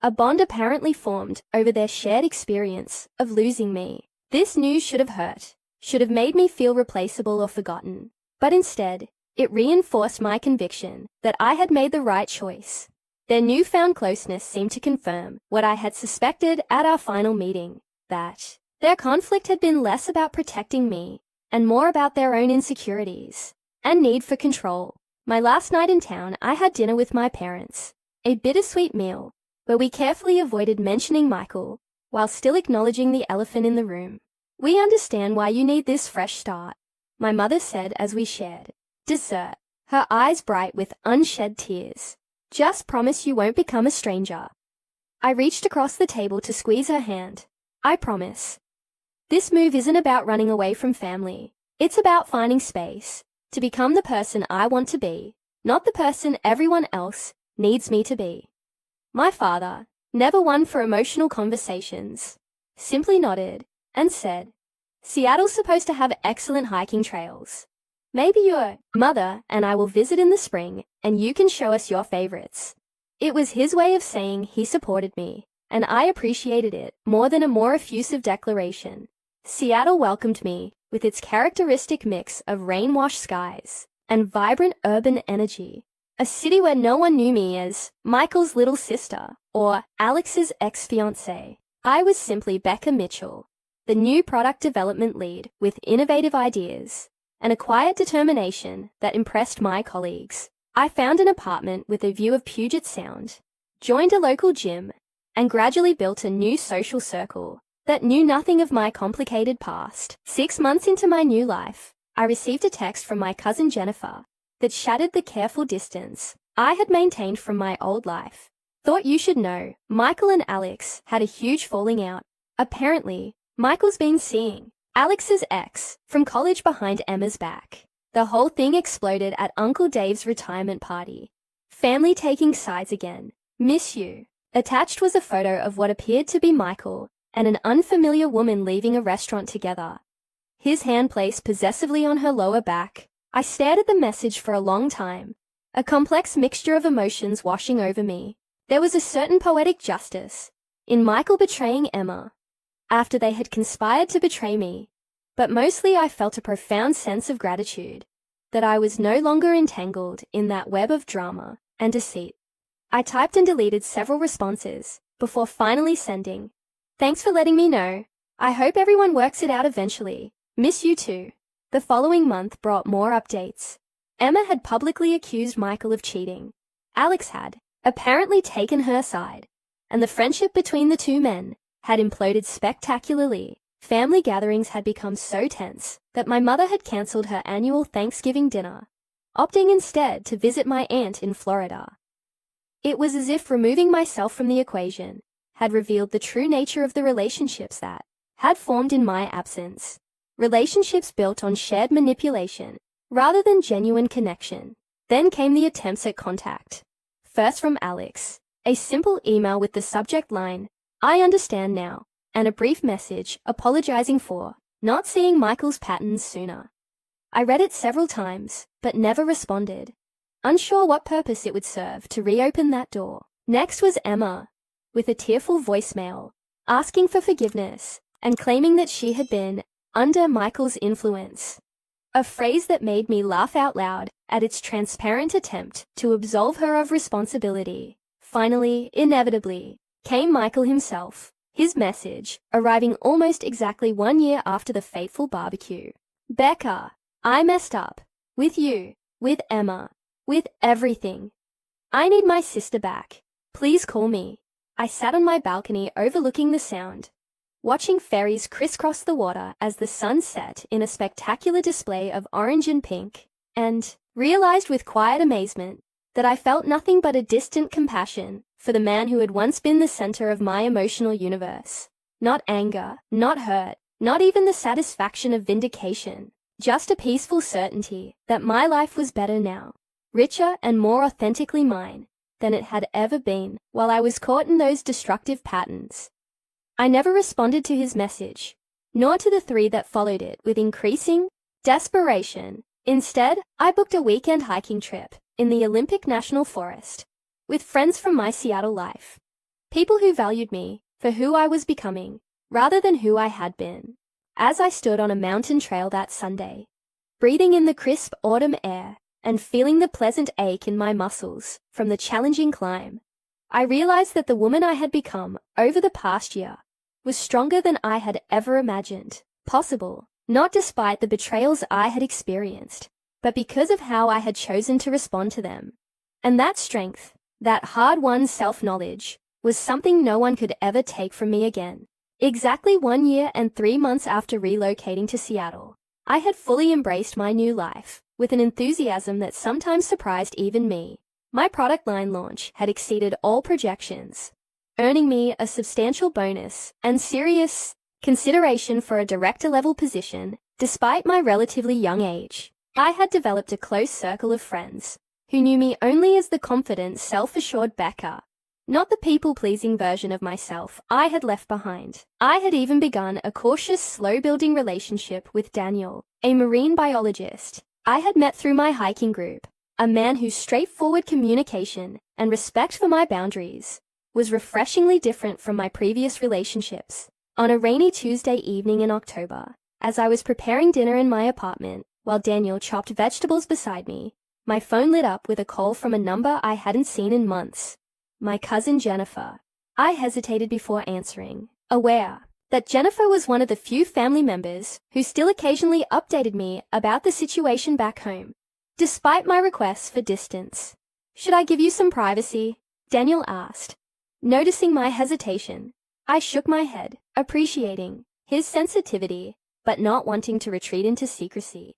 Speaker 1: A bond apparently formed over their shared experience of losing me. This news should have hurt, should have made me feel replaceable or forgotten, but instead, it reinforced my conviction that I had made the right choice. Their newfound closeness seemed to confirm what I had suspected at our final meeting, that their conflict had been less about protecting me and more about their own insecurities and need for control. My last night in town, I had dinner with my parents, a bittersweet meal where we carefully avoided mentioning Michael while still acknowledging the elephant in the room. "We understand why you need this fresh start," my mother said as we shared dessert, her eyes bright with unshed tears. "Just promise you won't become a stranger." I reached across the table to squeeze her hand. "I promise." This move isn't about running away from family. It's about finding space to become the person I want to be, not the person everyone else needs me to be. My father, never one for emotional conversations, simply nodded and said, "Seattle's supposed to have excellent hiking trails. Maybe your mother and I will visit in the spring and you can show us your favorites." It was his way of saying he supported me, and I appreciated it more than a more effusive declaration. Seattle welcomed me with its characteristic mix of rain-washed skies and vibrant urban energy. A city where no one knew me as Michael's little sister or Alex's ex-fiancée. I was simply Becca Mitchell, the new product development lead with innovative ideas and a quiet determination that impressed my colleagues. I found an apartment with a view of Puget Sound, joined a local gym, and gradually built a new social circle that knew nothing of my complicated past. 6 months into my new life, I received a text from my cousin Jennifer that shattered the careful distance I had maintained from my old life. "Thought you should know, Michael and Alex had a huge falling out. Apparently, Michael's been seeing Alex's ex from college behind Emma's back." The whole thing exploded at Uncle Dave's retirement party. Family taking sides again. "Miss you." Attached was a photo of what appeared to be Michael and an unfamiliar woman leaving a restaurant together, his hand placed possessively on her lower back. I stared at the message for a long time, a complex mixture of emotions washing over me. There was a certain poetic justice in Michael betraying Emma after they had conspired to betray me, but mostly I felt a profound sense of gratitude that I was no longer entangled in that web of drama and deceit. I typed and deleted several responses before finally sending, "Thanks for letting me know. I hope everyone works it out eventually. Miss you too." The following month brought more updates. Emma had publicly accused Michael of cheating. Alex had apparently taken her side, and the friendship between the two men had imploded spectacularly. Family gatherings had become so tense that my mother had canceled her annual Thanksgiving dinner, opting instead to visit my aunt in Florida. It was as if removing myself from the equation had revealed the true nature of the relationships that had formed in my absence. Relationships built on shared manipulation rather than genuine connection. Then came the attempts at contact. First from Alex, a simple email with the subject line, "I understand now," and a brief message apologizing for not seeing Michael's patterns sooner. I read it several times, but never responded, unsure what purpose it would serve to reopen that door. Next was Emma, with a tearful voicemail, asking for forgiveness and claiming that she had been under Michael's influence. A phrase that made me laugh out loud at its transparent attempt to absolve her of responsibility. Finally, inevitably, came Michael himself, his message arriving almost exactly 1 year after the fateful barbecue. "Becca, I messed up. With you, with Emma, with everything. I need my sister back. Please call me." I sat on my balcony overlooking the sound, watching ferries crisscross the water as the sun set in a spectacular display of orange and pink, and realized with quiet amazement that I felt nothing but a distant compassion for the man who had once been the center of my emotional universe. Not anger, not hurt, not even the satisfaction of vindication, just a peaceful certainty that my life was better now, richer and more authentically mine than it had ever been while I was caught in those destructive patterns. I never responded to his message, nor to the 3 that followed it with increasing desperation. Instead, I booked a weekend hiking trip in the Olympic National Forest with friends from my Seattle life, people who valued me for who I was becoming rather than who I had been. As I stood on a mountain trail that Sunday, breathing in the crisp autumn air and feeling the pleasant ache in my muscles from the challenging climb, I realized that the woman I had become over the past year was stronger than I had ever imagined possible. not despite the betrayals I had experienced, but because of how I had chosen to respond to them. And that strength, that hard-won self-knowledge, was something no one could ever take from me again. Exactly 1 year and 3 months after relocating to Seattle, I had fully embraced my new life, with an enthusiasm that sometimes surprised even me. My product line launch had exceeded all projections, earning me a substantial bonus and serious consideration for a director-level position, despite my relatively young age. I had developed a close circle of friends who knew me only as the confident, self-assured Becca, not the people-pleasing version of myself I had left behind. I had even begun a cautious, slow-building relationship with Daniel, a marine biologist I had met through my hiking group, a man whose straightforward communication and respect for my boundaries was refreshingly different from my previous relationships. On a rainy Tuesday evening in October, as I was preparing dinner in my apartment while Daniel chopped vegetables beside me, my phone lit up with a call from a number I hadn't seen in months. My cousin Jennifer. I hesitated before answering, aware that Jennifer was one of the few family members who still occasionally updated me about the situation back home, despite my requests for distance. "Should I give you some privacy?" Daniel asked. Noticing my hesitation, I shook my head, appreciating his sensitivity, but not wanting to retreat into secrecy.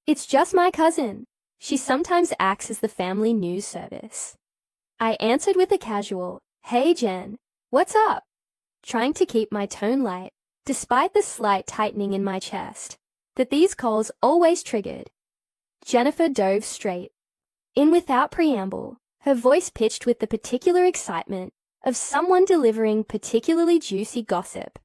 Speaker 1: "It's just my cousin. She sometimes acts as the family news service." I answered with a casual, "Hey Jen, what's up?" trying to keep my tone light, despite the slight tightening in my chest that these calls always triggered. Jennifer dove straight in without preamble, her voice pitched with the particular excitement of someone delivering particularly juicy gossip.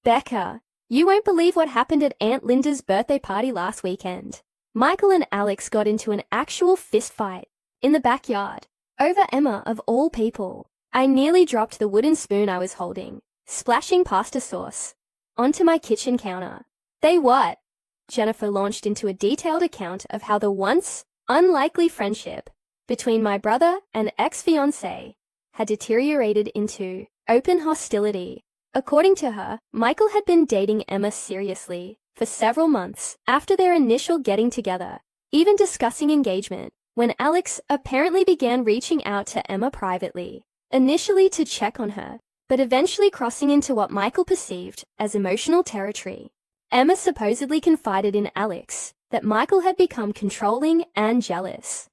Speaker 1: "Becca, you won't believe what happened at Aunt Linda's birthday party last weekend. Michael and Alex got into an actual fist fight in the backyard over Emma of all people." I nearly dropped the wooden spoon I was holding, splashing pasta sauce onto my kitchen counter. "They what?" Jennifer launched into a detailed account of how the once unlikely friendship between my brother and ex-fiancé had deteriorated into open hostility. According to her, Michael had been dating Emma seriously for several months after their initial getting together, even discussing engagement, when Alex apparently began reaching out to Emma privately, initially to check on her, but eventually crossing into what Michael perceived as emotional territory. Emma supposedly confided in Alex that Michael had become controlling and jealous.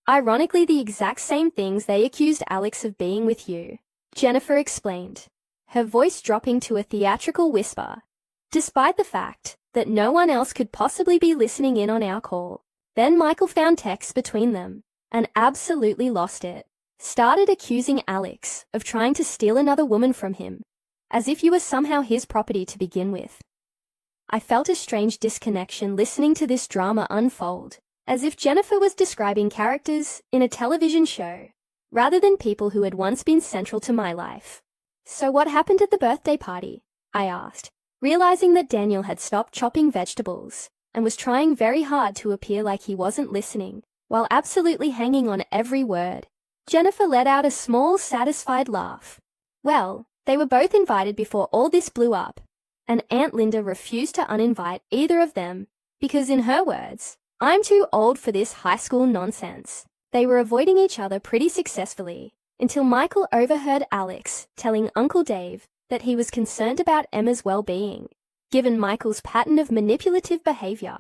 Speaker 1: "Ironically, the exact same things they accused Alex of being with you," Jennifer explained, her voice dropping to a theatrical whisper. Despite the fact that no one else could possibly be listening in on our call, then Michael found texts between them and absolutely lost it. Started accusing Alex of trying to steal another woman from him, as if you were somehow his property to begin with. I felt a strange disconnection listening to this drama unfold, as if Jennifer was describing characters in a television show, rather than people who had once been central to my life. "So what happened at the birthday party?" I asked, realizing that Daniel had stopped chopping vegetables and was trying very hard to appear like he wasn't listening, while absolutely hanging on every word. Jennifer let out a small, satisfied laugh. "Well, they were both invited before all this blew up, and Aunt Linda refused to uninvite either of them because, in her words, I'm too old for this high school nonsense." They were avoiding each other pretty successfully until Michael overheard Alex telling Uncle Dave that he was concerned about Emma's well-being, given Michael's pattern of manipulative behavior.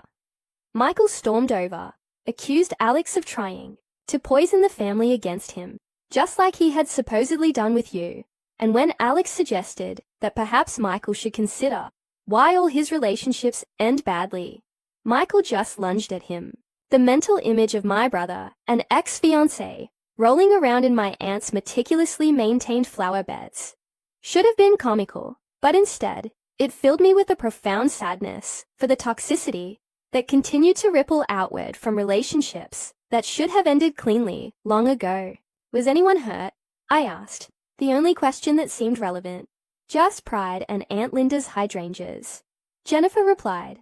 Speaker 1: Michael stormed over, accused Alex of trying to poison the family against him, just like he had supposedly done with you. And when Alex suggested that perhaps Michael should consider why all his relationships end badly, Michael just lunged at him. The mental image of my brother, an ex-fiancé, rolling around in my aunt's meticulously maintained flower beds should have been comical, but instead, it filled me with a profound sadness for the toxicity that continued to ripple outward from relationships that should have ended cleanly long ago. "Was anyone hurt?" I asked, the only question that seemed relevant. "Just Pride and Aunt Linda's hydrangeas," Jennifer replied.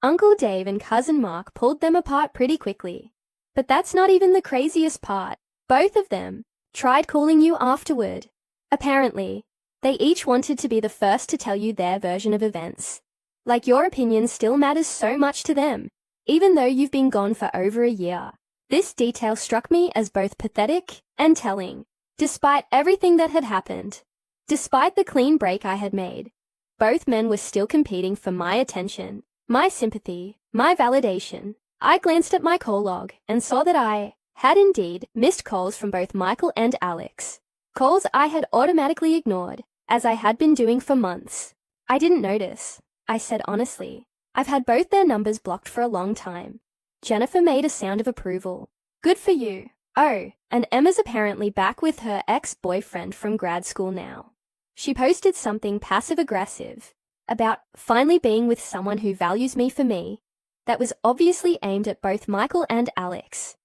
Speaker 1: "Uncle Dave and Cousin Mark pulled them apart pretty quickly. But that's not even the craziest part. Both of them tried calling you afterward. Apparently, they each wanted to be the first to tell you their version of events." Like your opinion still matters so much to them, even though you've been gone for over a year. This detail struck me as both pathetic and telling. Despite everything that had happened, despite the clean break I had made, both men were still competing for my attention, my sympathy, my validation. I glanced at my call log and saw that I had indeed missed calls from both Michael and Alex. Calls I had automatically ignored, as I had been doing for months. I didn't notice, I said honestly. I've had both their numbers blocked for a long time. Jennifer made a sound of approval. Good for you. Oh, and Emma's apparently back with her ex-boyfriend from grad school now. She posted something passive-aggressive about finally being with someone who values me for me. That was obviously aimed at both Michael and Alex.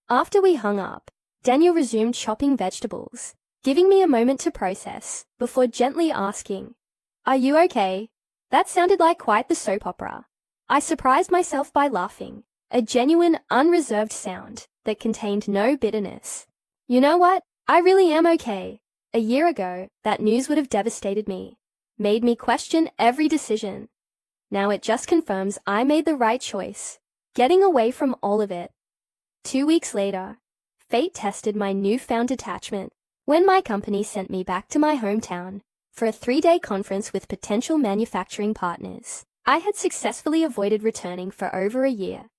Speaker 1: After we hung up, Daniel resumed chopping vegetables, giving me a moment to process, before gently asking, "Are you okay?" That sounded like quite the soap opera. I surprised myself by laughing, a genuine, unreserved sound that contained no bitterness. You know what? I really am okay. A year ago, that news would have devastated me, made me question every decision. Now it just confirms I made the right choice, getting away from all of it. 2 weeks later, fate tested my newfound detachment when my company sent me back to my hometown for a 3-day conference with potential manufacturing partners. I had successfully avoided returning for over a year,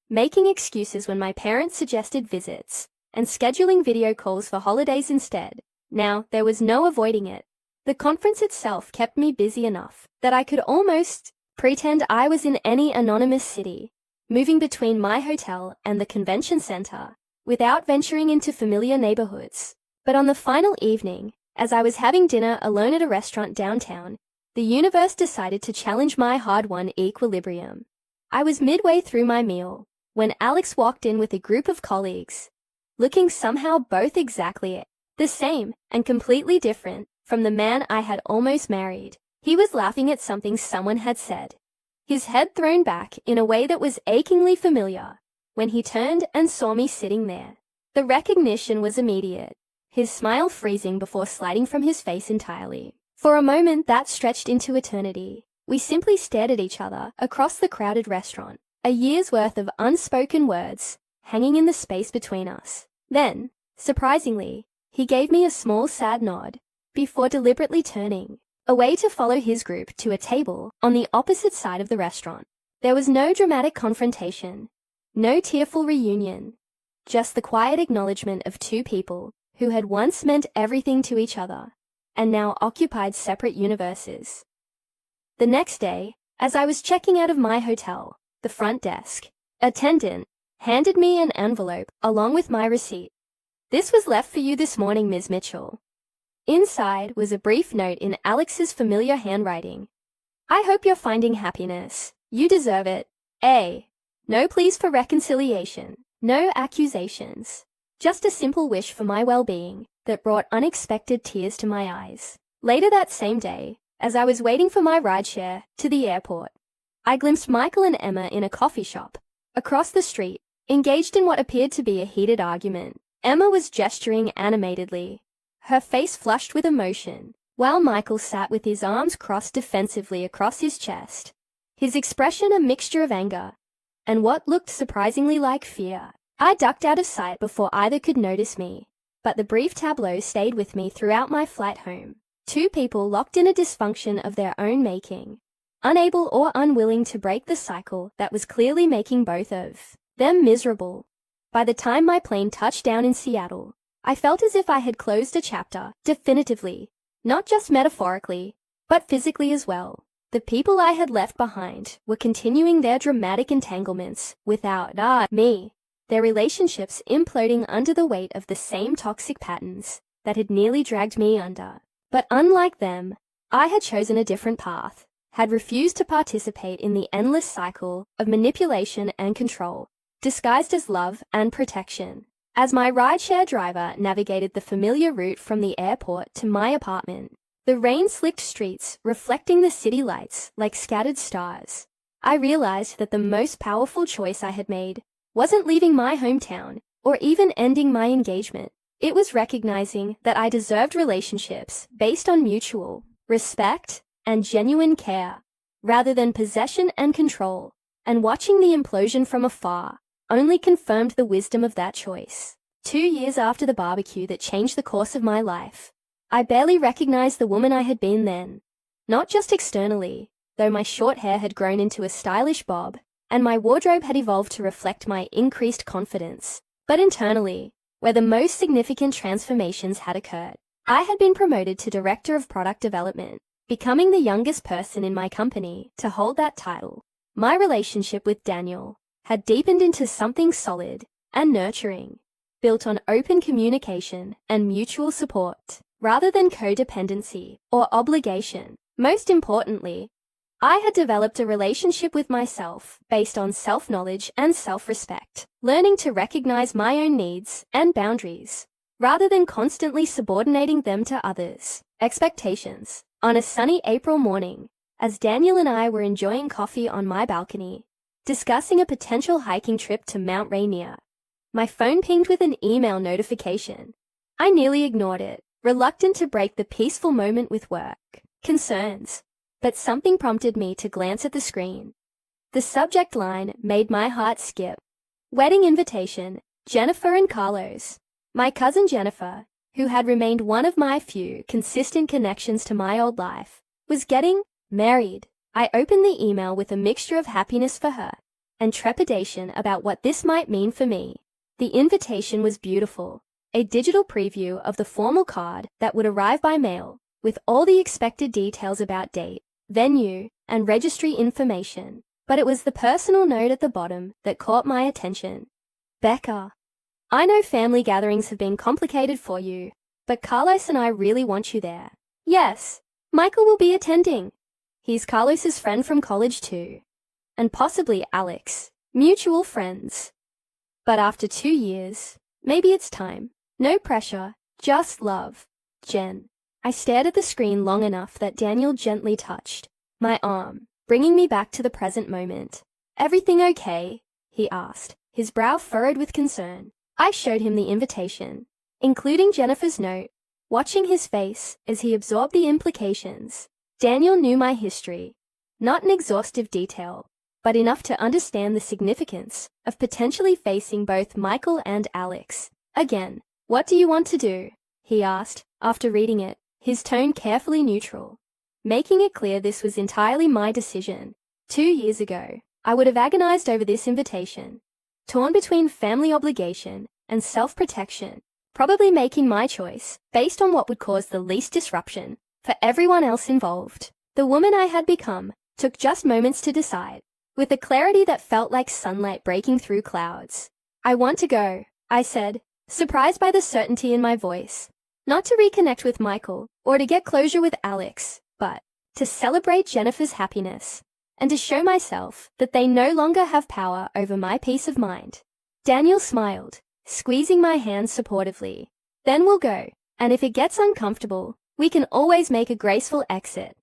Speaker 1: making excuses when my parents suggested visits and scheduling video calls for holidays instead. Now, there was no avoiding it. The conference itself kept me busy enough that I could almost pretend I was in any anonymous city, moving between my hotel and the convention center without venturing into familiar neighborhoods. But on the final evening, as I was having dinner alone at a restaurant downtown, the universe decided to challenge my hard-won equilibrium. I was midway through my meal when Alex walked in with a group of colleagues, looking somehow both exactly the same and completely different from the man I had almost married. He was laughing at something someone had said, his head thrown back in a way that was achingly familiar, when he turned and saw me sitting there. The recognition was immediate, his smile freezing before sliding from his face entirely. For a moment that stretched into eternity, we simply stared at each other across the crowded restaurant, a year's worth of unspoken words hanging in the space between us. Then, surprisingly, he gave me a small sad nod before deliberately turning away to follow his group to a table on the opposite side of the restaurant. There was no dramatic confrontation, no tearful reunion, just the quiet acknowledgement of two people who had once meant everything to each other and now occupied separate universes. The next day, as I was checking out of my hotel, the front desk attendant handed me an envelope along with my receipt. "This was left for you this morning, Ms. Mitchell." Inside was a brief note in Alex's familiar handwriting. "I hope you're finding happiness. You deserve it. No pleas for reconciliation, no accusations. Just a simple wish for my well-being that brought unexpected tears to my eyes." Later that same day, as I was waiting for my rideshare to the airport, I glimpsed Michael and Emma in a coffee shop across the street, engaged in what appeared to be a heated argument. Emma was gesturing animatedly, her face flushed with emotion, while Michael sat with his arms crossed defensively across his chest, his expression a mixture of anger and what looked surprisingly like fear. I ducked out of sight before either could notice me, but the brief tableau stayed with me throughout my flight home. Two people locked in a dysfunction of their own making, unable or unwilling to break the cycle that was clearly making both of them miserable. By the time my plane touched down in Seattle, I felt as if I had closed a chapter, definitively, not just metaphorically, but physically as well. The people I had left behind were continuing their dramatic entanglements without me, their relationships imploding under the weight of the same toxic patterns that had nearly dragged me under. But unlike them, I had chosen a different path, had refused to participate in the endless cycle of manipulation and control, disguised as love and protection. As my rideshare driver navigated the familiar route from the airport to my apartment, the rain-slicked streets reflecting the city lights like scattered stars, I realized that the most powerful choice I had made wasn't leaving my hometown or even ending my engagement. It was recognizing that I deserved relationships based on mutual respect and genuine care, rather than possession and control, and watching the implosion from afar only confirmed the wisdom of that choice. 2 years after the barbecue that changed the course of my life, I barely recognized the woman I had been then. Not just externally, though my short hair had grown into a stylish bob, and my wardrobe had evolved to reflect my increased confidence, but internally, where the most significant transformations had occurred. I had been promoted to Director of Product Development, becoming the youngest person in my company to hold that title. My relationship with Daniel had deepened into something solid and nurturing, built on open communication and mutual support, rather than codependency or obligation. Most importantly, I had developed a relationship with myself based on self-knowledge and self-respect, learning to recognize my own needs and boundaries, rather than constantly subordinating them to others' expectations. On a sunny April morning, as Daniel and I were enjoying coffee on my balcony, discussing a potential hiking trip to Mount Rainier, my phone pinged with an email notification. I nearly ignored it, reluctant to break the peaceful moment with work concerns, but something prompted me to glance at the screen. The subject line made my heart skip. Wedding invitation, Jennifer and Carlos. My cousin Jennifer, who had remained one of my few consistent connections to my old life, was getting married. I opened the email with a mixture of happiness for her and trepidation about what this might mean for me. The invitation was beautiful, a digital preview of the formal card that would arrive by mail, with all the expected details about date, venue, and registry information. But it was the personal note at the bottom that caught my attention. Becca, I know family gatherings have been complicated for you, but Carlos and I really want you there. Yes, Michael will be attending. He's Carlos's friend from college too. And possibly Alex, mutual friends. But after 2 years, maybe it's time. No pressure, just love. Jen. I stared at the screen long enough that Daniel gently touched my arm, bringing me back to the present moment. Everything okay? He asked, his brow furrowed with concern. I showed him the invitation, including Jennifer's note, watching his face as he absorbed the implications. Daniel knew my history, not in exhaustive detail, but enough to understand the significance of potentially facing both Michael and Alex. Again, what do you want to do? He asked, after reading it, his tone carefully neutral, making it clear this was entirely my decision. 2 years ago, I would have agonized over this invitation, torn between family obligation and self-protection, probably making my choice based on what would cause the least disruption for everyone else involved. The woman I had become took just moments to decide, with a clarity that felt like sunlight breaking through clouds. I want to go, I said, surprised by the certainty in my voice. Not to reconnect with Michael or to get closure with Alex, but to celebrate Jennifer's happiness and to show myself that they no longer have power over my peace of mind. Daniel smiled, squeezing my hand supportively. Then we'll go, and if it gets uncomfortable, we can always make a graceful exit.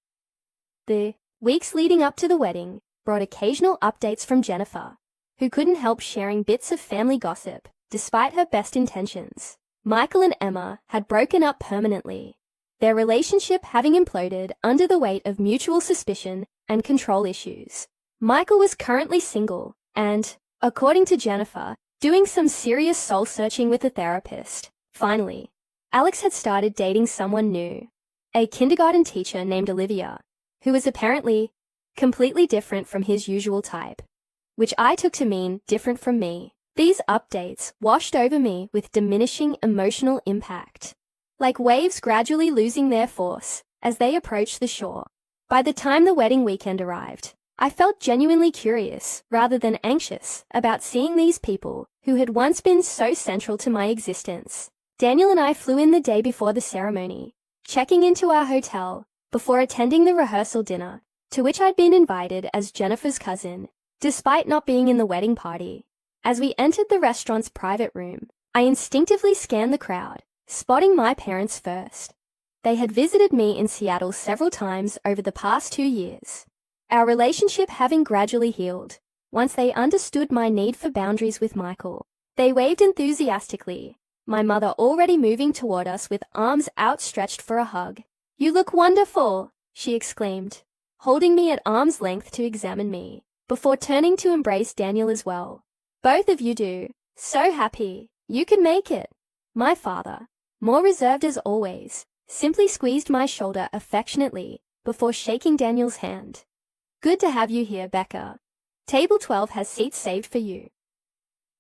Speaker 1: The weeks leading up to the wedding brought occasional updates from Jennifer, who couldn't help sharing bits of family gossip, despite her best intentions. Michael and Emma had broken up permanently, their relationship having imploded under the weight of mutual suspicion and control issues. Michael was currently single and, according to Jennifer, doing some serious soul-searching with a therapist. Finally, Alex had started dating someone new, a kindergarten teacher named Olivia, who was apparently completely different from his usual type, which I took to mean different from me. These updates washed over me with diminishing emotional impact, like waves gradually losing their force as they approached the shore. By the time the wedding weekend arrived, I felt genuinely curious rather than anxious about seeing these people who had once been so central to my existence. Daniel and I flew in the day before the ceremony, checking into our hotel before attending the rehearsal dinner, to which I'd been invited as Jennifer's cousin, despite not being in the wedding party. As we entered the restaurant's private room, I instinctively scanned the crowd, spotting my parents first. They had visited me in Seattle several times over the past 2 years, our relationship having gradually healed. Once they understood my need for boundaries with Michael, they waved enthusiastically, my mother already moving toward us with arms outstretched for a hug. "You look wonderful," she exclaimed, holding me at arm's length to examine me, before turning to embrace Daniel as well. Both of you do. So happy. You can make it. My father, more reserved as always, simply squeezed my shoulder affectionately before shaking Daniel's hand. Good to have you here, Becca. Table 12 has seats saved for you.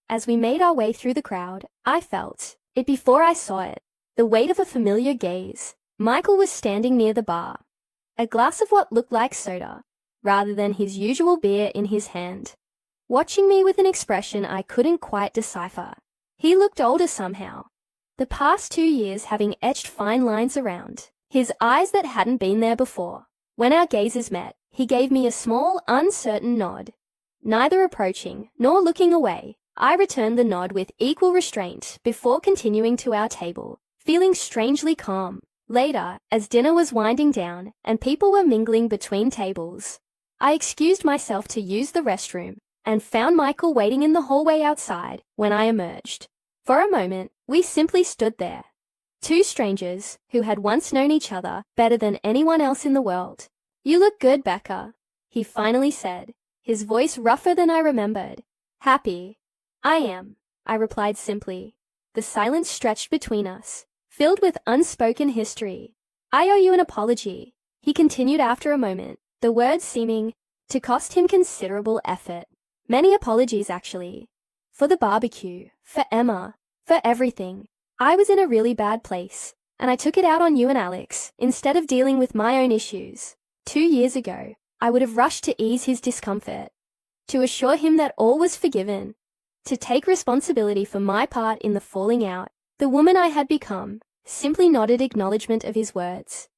Speaker 1: As we made our way through the crowd, I felt it before I saw it, the weight of a familiar gaze. Michael was standing near the bar, a glass of what looked like soda, rather than his usual beer in his hand, watching me with an expression I couldn't quite decipher. He looked older somehow, the past 2 years having etched fine lines around his eyes that hadn't been there before. When our gazes met, he gave me a small, uncertain nod. Neither approaching nor looking away, I returned the nod with equal restraint before continuing to our table, feeling strangely calm. Later, as dinner was winding down and people were mingling between tables, I excused myself to use the restroom and found Michael waiting in the hallway outside when I emerged. For a moment, we simply stood there, two strangers who had once known each other better than anyone else in the world. You look good, Becca, he finally said, his voice rougher than I remembered. Happy? I am, I replied simply. The silence stretched between us, filled with unspoken history. I owe you an apology, he continued after a moment, the words seeming to cost him considerable effort. Many apologies, actually. For the barbecue, for Emma, for everything. I was in a really bad place, and I took it out on you and Alex, instead of dealing with my own issues. 2 years ago, I would have rushed to ease his discomfort, to assure him that all was forgiven, to take responsibility for my part in the falling out. The woman I had become simply nodded acknowledgement of his words.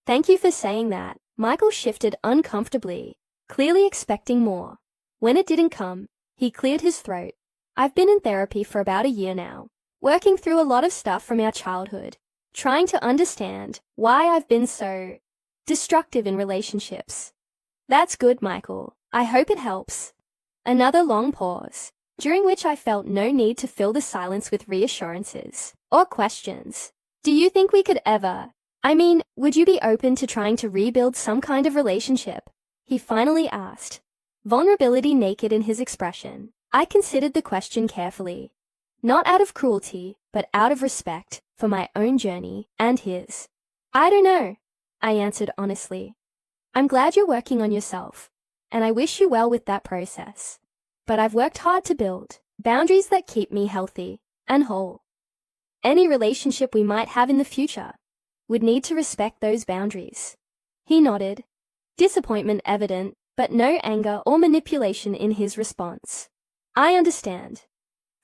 Speaker 1: Thank you for saying that. Michael shifted uncomfortably, clearly expecting more. When it didn't come, he cleared his throat. I've been in therapy for about a year now, working through a lot of stuff from our childhood, trying to understand why I've been so destructive in relationships. That's good, Michael. I hope it helps. Another long pause, during which I felt no need to fill the silence with reassurances or questions. Do you think we could ever? Would you be open to trying to rebuild some kind of relationship? He finally asked, vulnerability naked in his expression. I considered the question carefully, not out of cruelty, but out of respect for my own journey and his. I don't know, I answered honestly. I'm glad you're working on yourself, and I wish you well with that process. But I've worked hard to build boundaries that keep me healthy and whole. Any relationship we might have in the future would need to respect those boundaries. He nodded, disappointment evident, but no anger or manipulation in his response. I understand.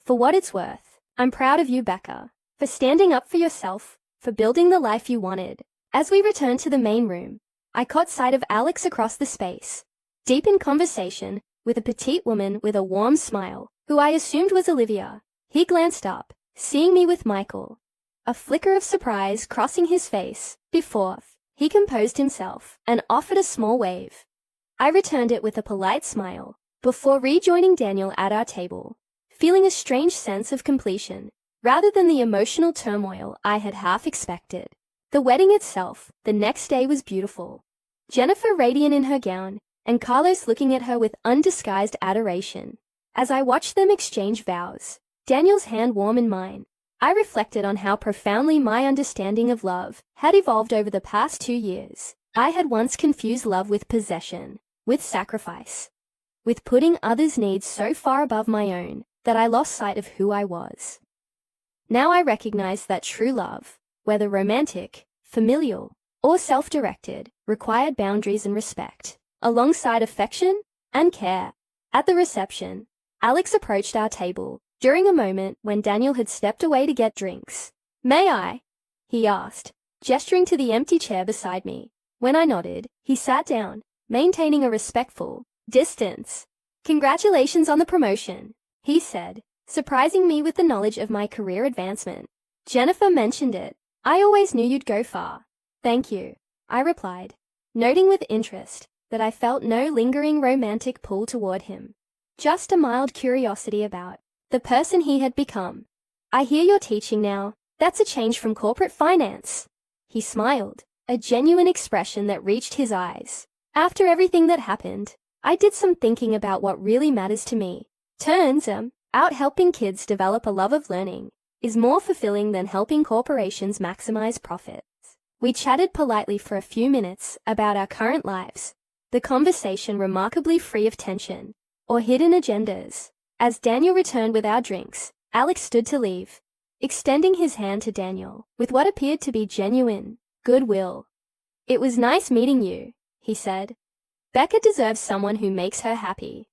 Speaker 1: For what it's worth, I'm proud of you, Becca, for standing up for yourself, for building the life you wanted. As we returned to the main room, I caught sight of Alex across the space, deep in conversation with a petite woman with a warm smile, who I assumed was Olivia. He glanced up, seeing me with Michael, a flicker of surprise crossing his face. Before he composed himself and offered a small wave. I returned it with a polite smile, before rejoining Daniel at our table, feeling a strange sense of completion, rather than the emotional turmoil I had half expected. The wedding itself, the next day, was beautiful. Jennifer radiant in her gown, and Carlos looking at her with undisguised adoration. As I watched them exchange vows, Daniel's hand warm in mine, I reflected on how profoundly my understanding of love had evolved over the past 2 years. I had once confused love with possession, with sacrifice, with putting others' needs so far above my own that I lost sight of who I was. Now I recognize that true love, whether romantic, familial, or self-directed, required boundaries and respect, alongside affection and care. At the reception, Alex approached our table during a moment when Daniel had stepped away to get drinks. May I? He asked, gesturing to the empty chair beside me. When I nodded, he sat down, maintaining a respectful distance. Congratulations on the promotion, he said, surprising me with the knowledge of my career advancement. Jennifer mentioned it. I always knew you'd go far. Thank you, I replied, noting with interest that I felt no lingering romantic pull toward him, just a mild curiosity about the person he had become. I hear you're teaching now. That's a change from corporate finance. He smiled, a genuine expression that reached his eyes. After everything that happened, I did some thinking about what really matters to me. Turns out helping kids develop a love of learning is more fulfilling than helping corporations maximize profits. We chatted politely for a few minutes about our current lives, the conversation remarkably free of tension or hidden agendas. As Daniel returned with our drinks, Alex stood to leave, extending his hand to Daniel with what appeared to be genuine goodwill. "It was nice meeting you," he said. "Becca deserves someone who makes her happy."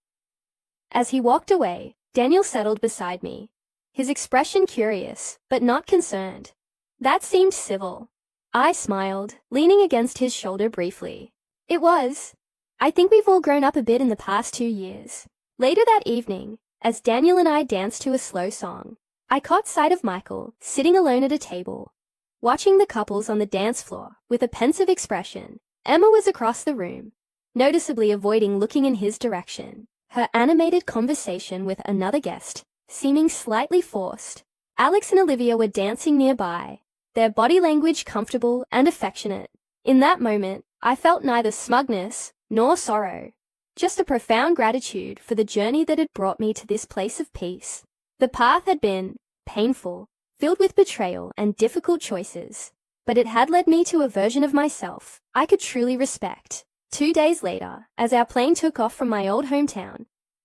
Speaker 1: As he walked away, Daniel settled beside me, his expression curious but not concerned. That seemed civil. I smiled, leaning against his shoulder briefly. It was. I think we've all grown up a bit in the past 2 years. Later that evening, as Daniel and I danced to a slow song, I caught sight of Michael sitting alone at a table, watching the couples on the dance floor with a pensive expression. Emma was across the room, noticeably avoiding looking in his direction, her animated conversation with another guest seeming slightly forced. Alex and Olivia were dancing nearby, their body language comfortable and affectionate. In that moment, I felt neither smugness nor sorrow, just a profound gratitude for the journey that had brought me to this place of peace. The path had been painful, filled with betrayal and difficult choices, but it had led me to a version of myself I could truly respect. 2 days later, as our plane took off from my old hometown,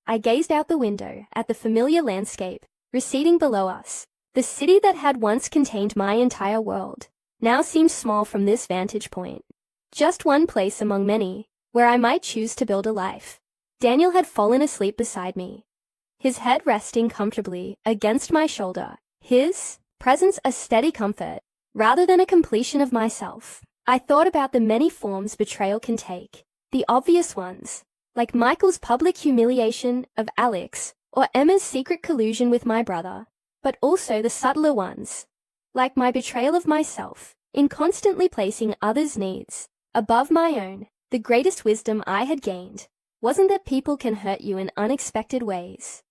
Speaker 1: I gazed out the window at the familiar landscape receding below us. The city that had once contained my entire world now seemed small from this vantage point. Just one place among many where I might choose to build a life. Daniel had fallen asleep beside me, his head resting comfortably against my shoulder, his presence a steady comfort rather than a completion of myself. I thought about the many forms betrayal can take, the obvious ones, like Michael's public humiliation of Alex or Emma's secret collusion with my brother, but also the subtler ones, like my betrayal of myself in constantly placing others' needs above my own. The greatest wisdom I had gained wasn't that people can hurt you in unexpected ways,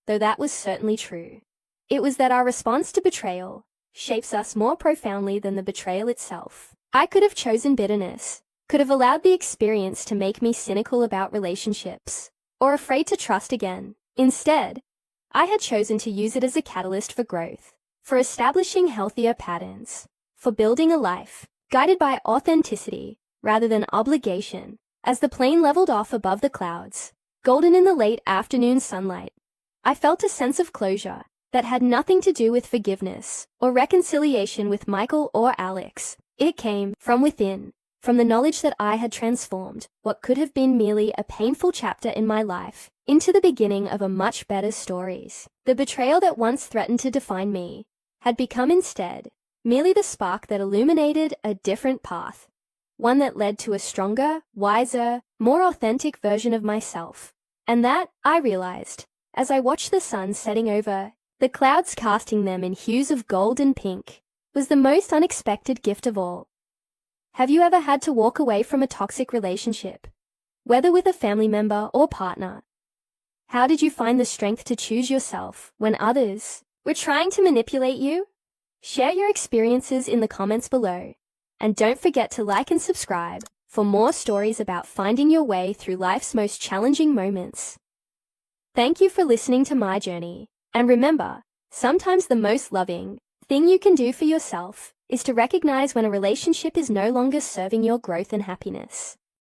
Speaker 1: though that was certainly true. It was that our response to betrayal shapes us more profoundly than the betrayal itself. I could have chosen bitterness, could have allowed the experience to make me cynical about relationships, or afraid to trust again. Instead, I had chosen to use it as a catalyst for growth, for establishing healthier patterns, for building a life guided by authenticity rather than obligation. As the plane leveled off above the clouds, golden in the late afternoon sunlight, I felt a sense of closure that had nothing to do with forgiveness or reconciliation with Michael or Alex. It came from within, from the knowledge that I had transformed what could have been merely a painful chapter in my life into the beginning of a much better stories. The betrayal that once threatened to define me had become instead merely the spark that illuminated a different path, one that led to a stronger, wiser, more authentic version of myself. And that, I realized, as I watched the sun setting over the clouds casting them in hues of gold and pink, was the most unexpected gift of all. Have you ever had to walk away from a toxic relationship, whether with a family member or partner? How did you find the strength to choose yourself when others were trying to manipulate you? Share your experiences in the comments below, and don't forget to like and subscribe for more stories about finding your way through life's most challenging moments. Thank you for listening to my journey, and remember, sometimes the most loving thing you can do for yourself is to recognize when a relationship is no longer serving your growth and happiness.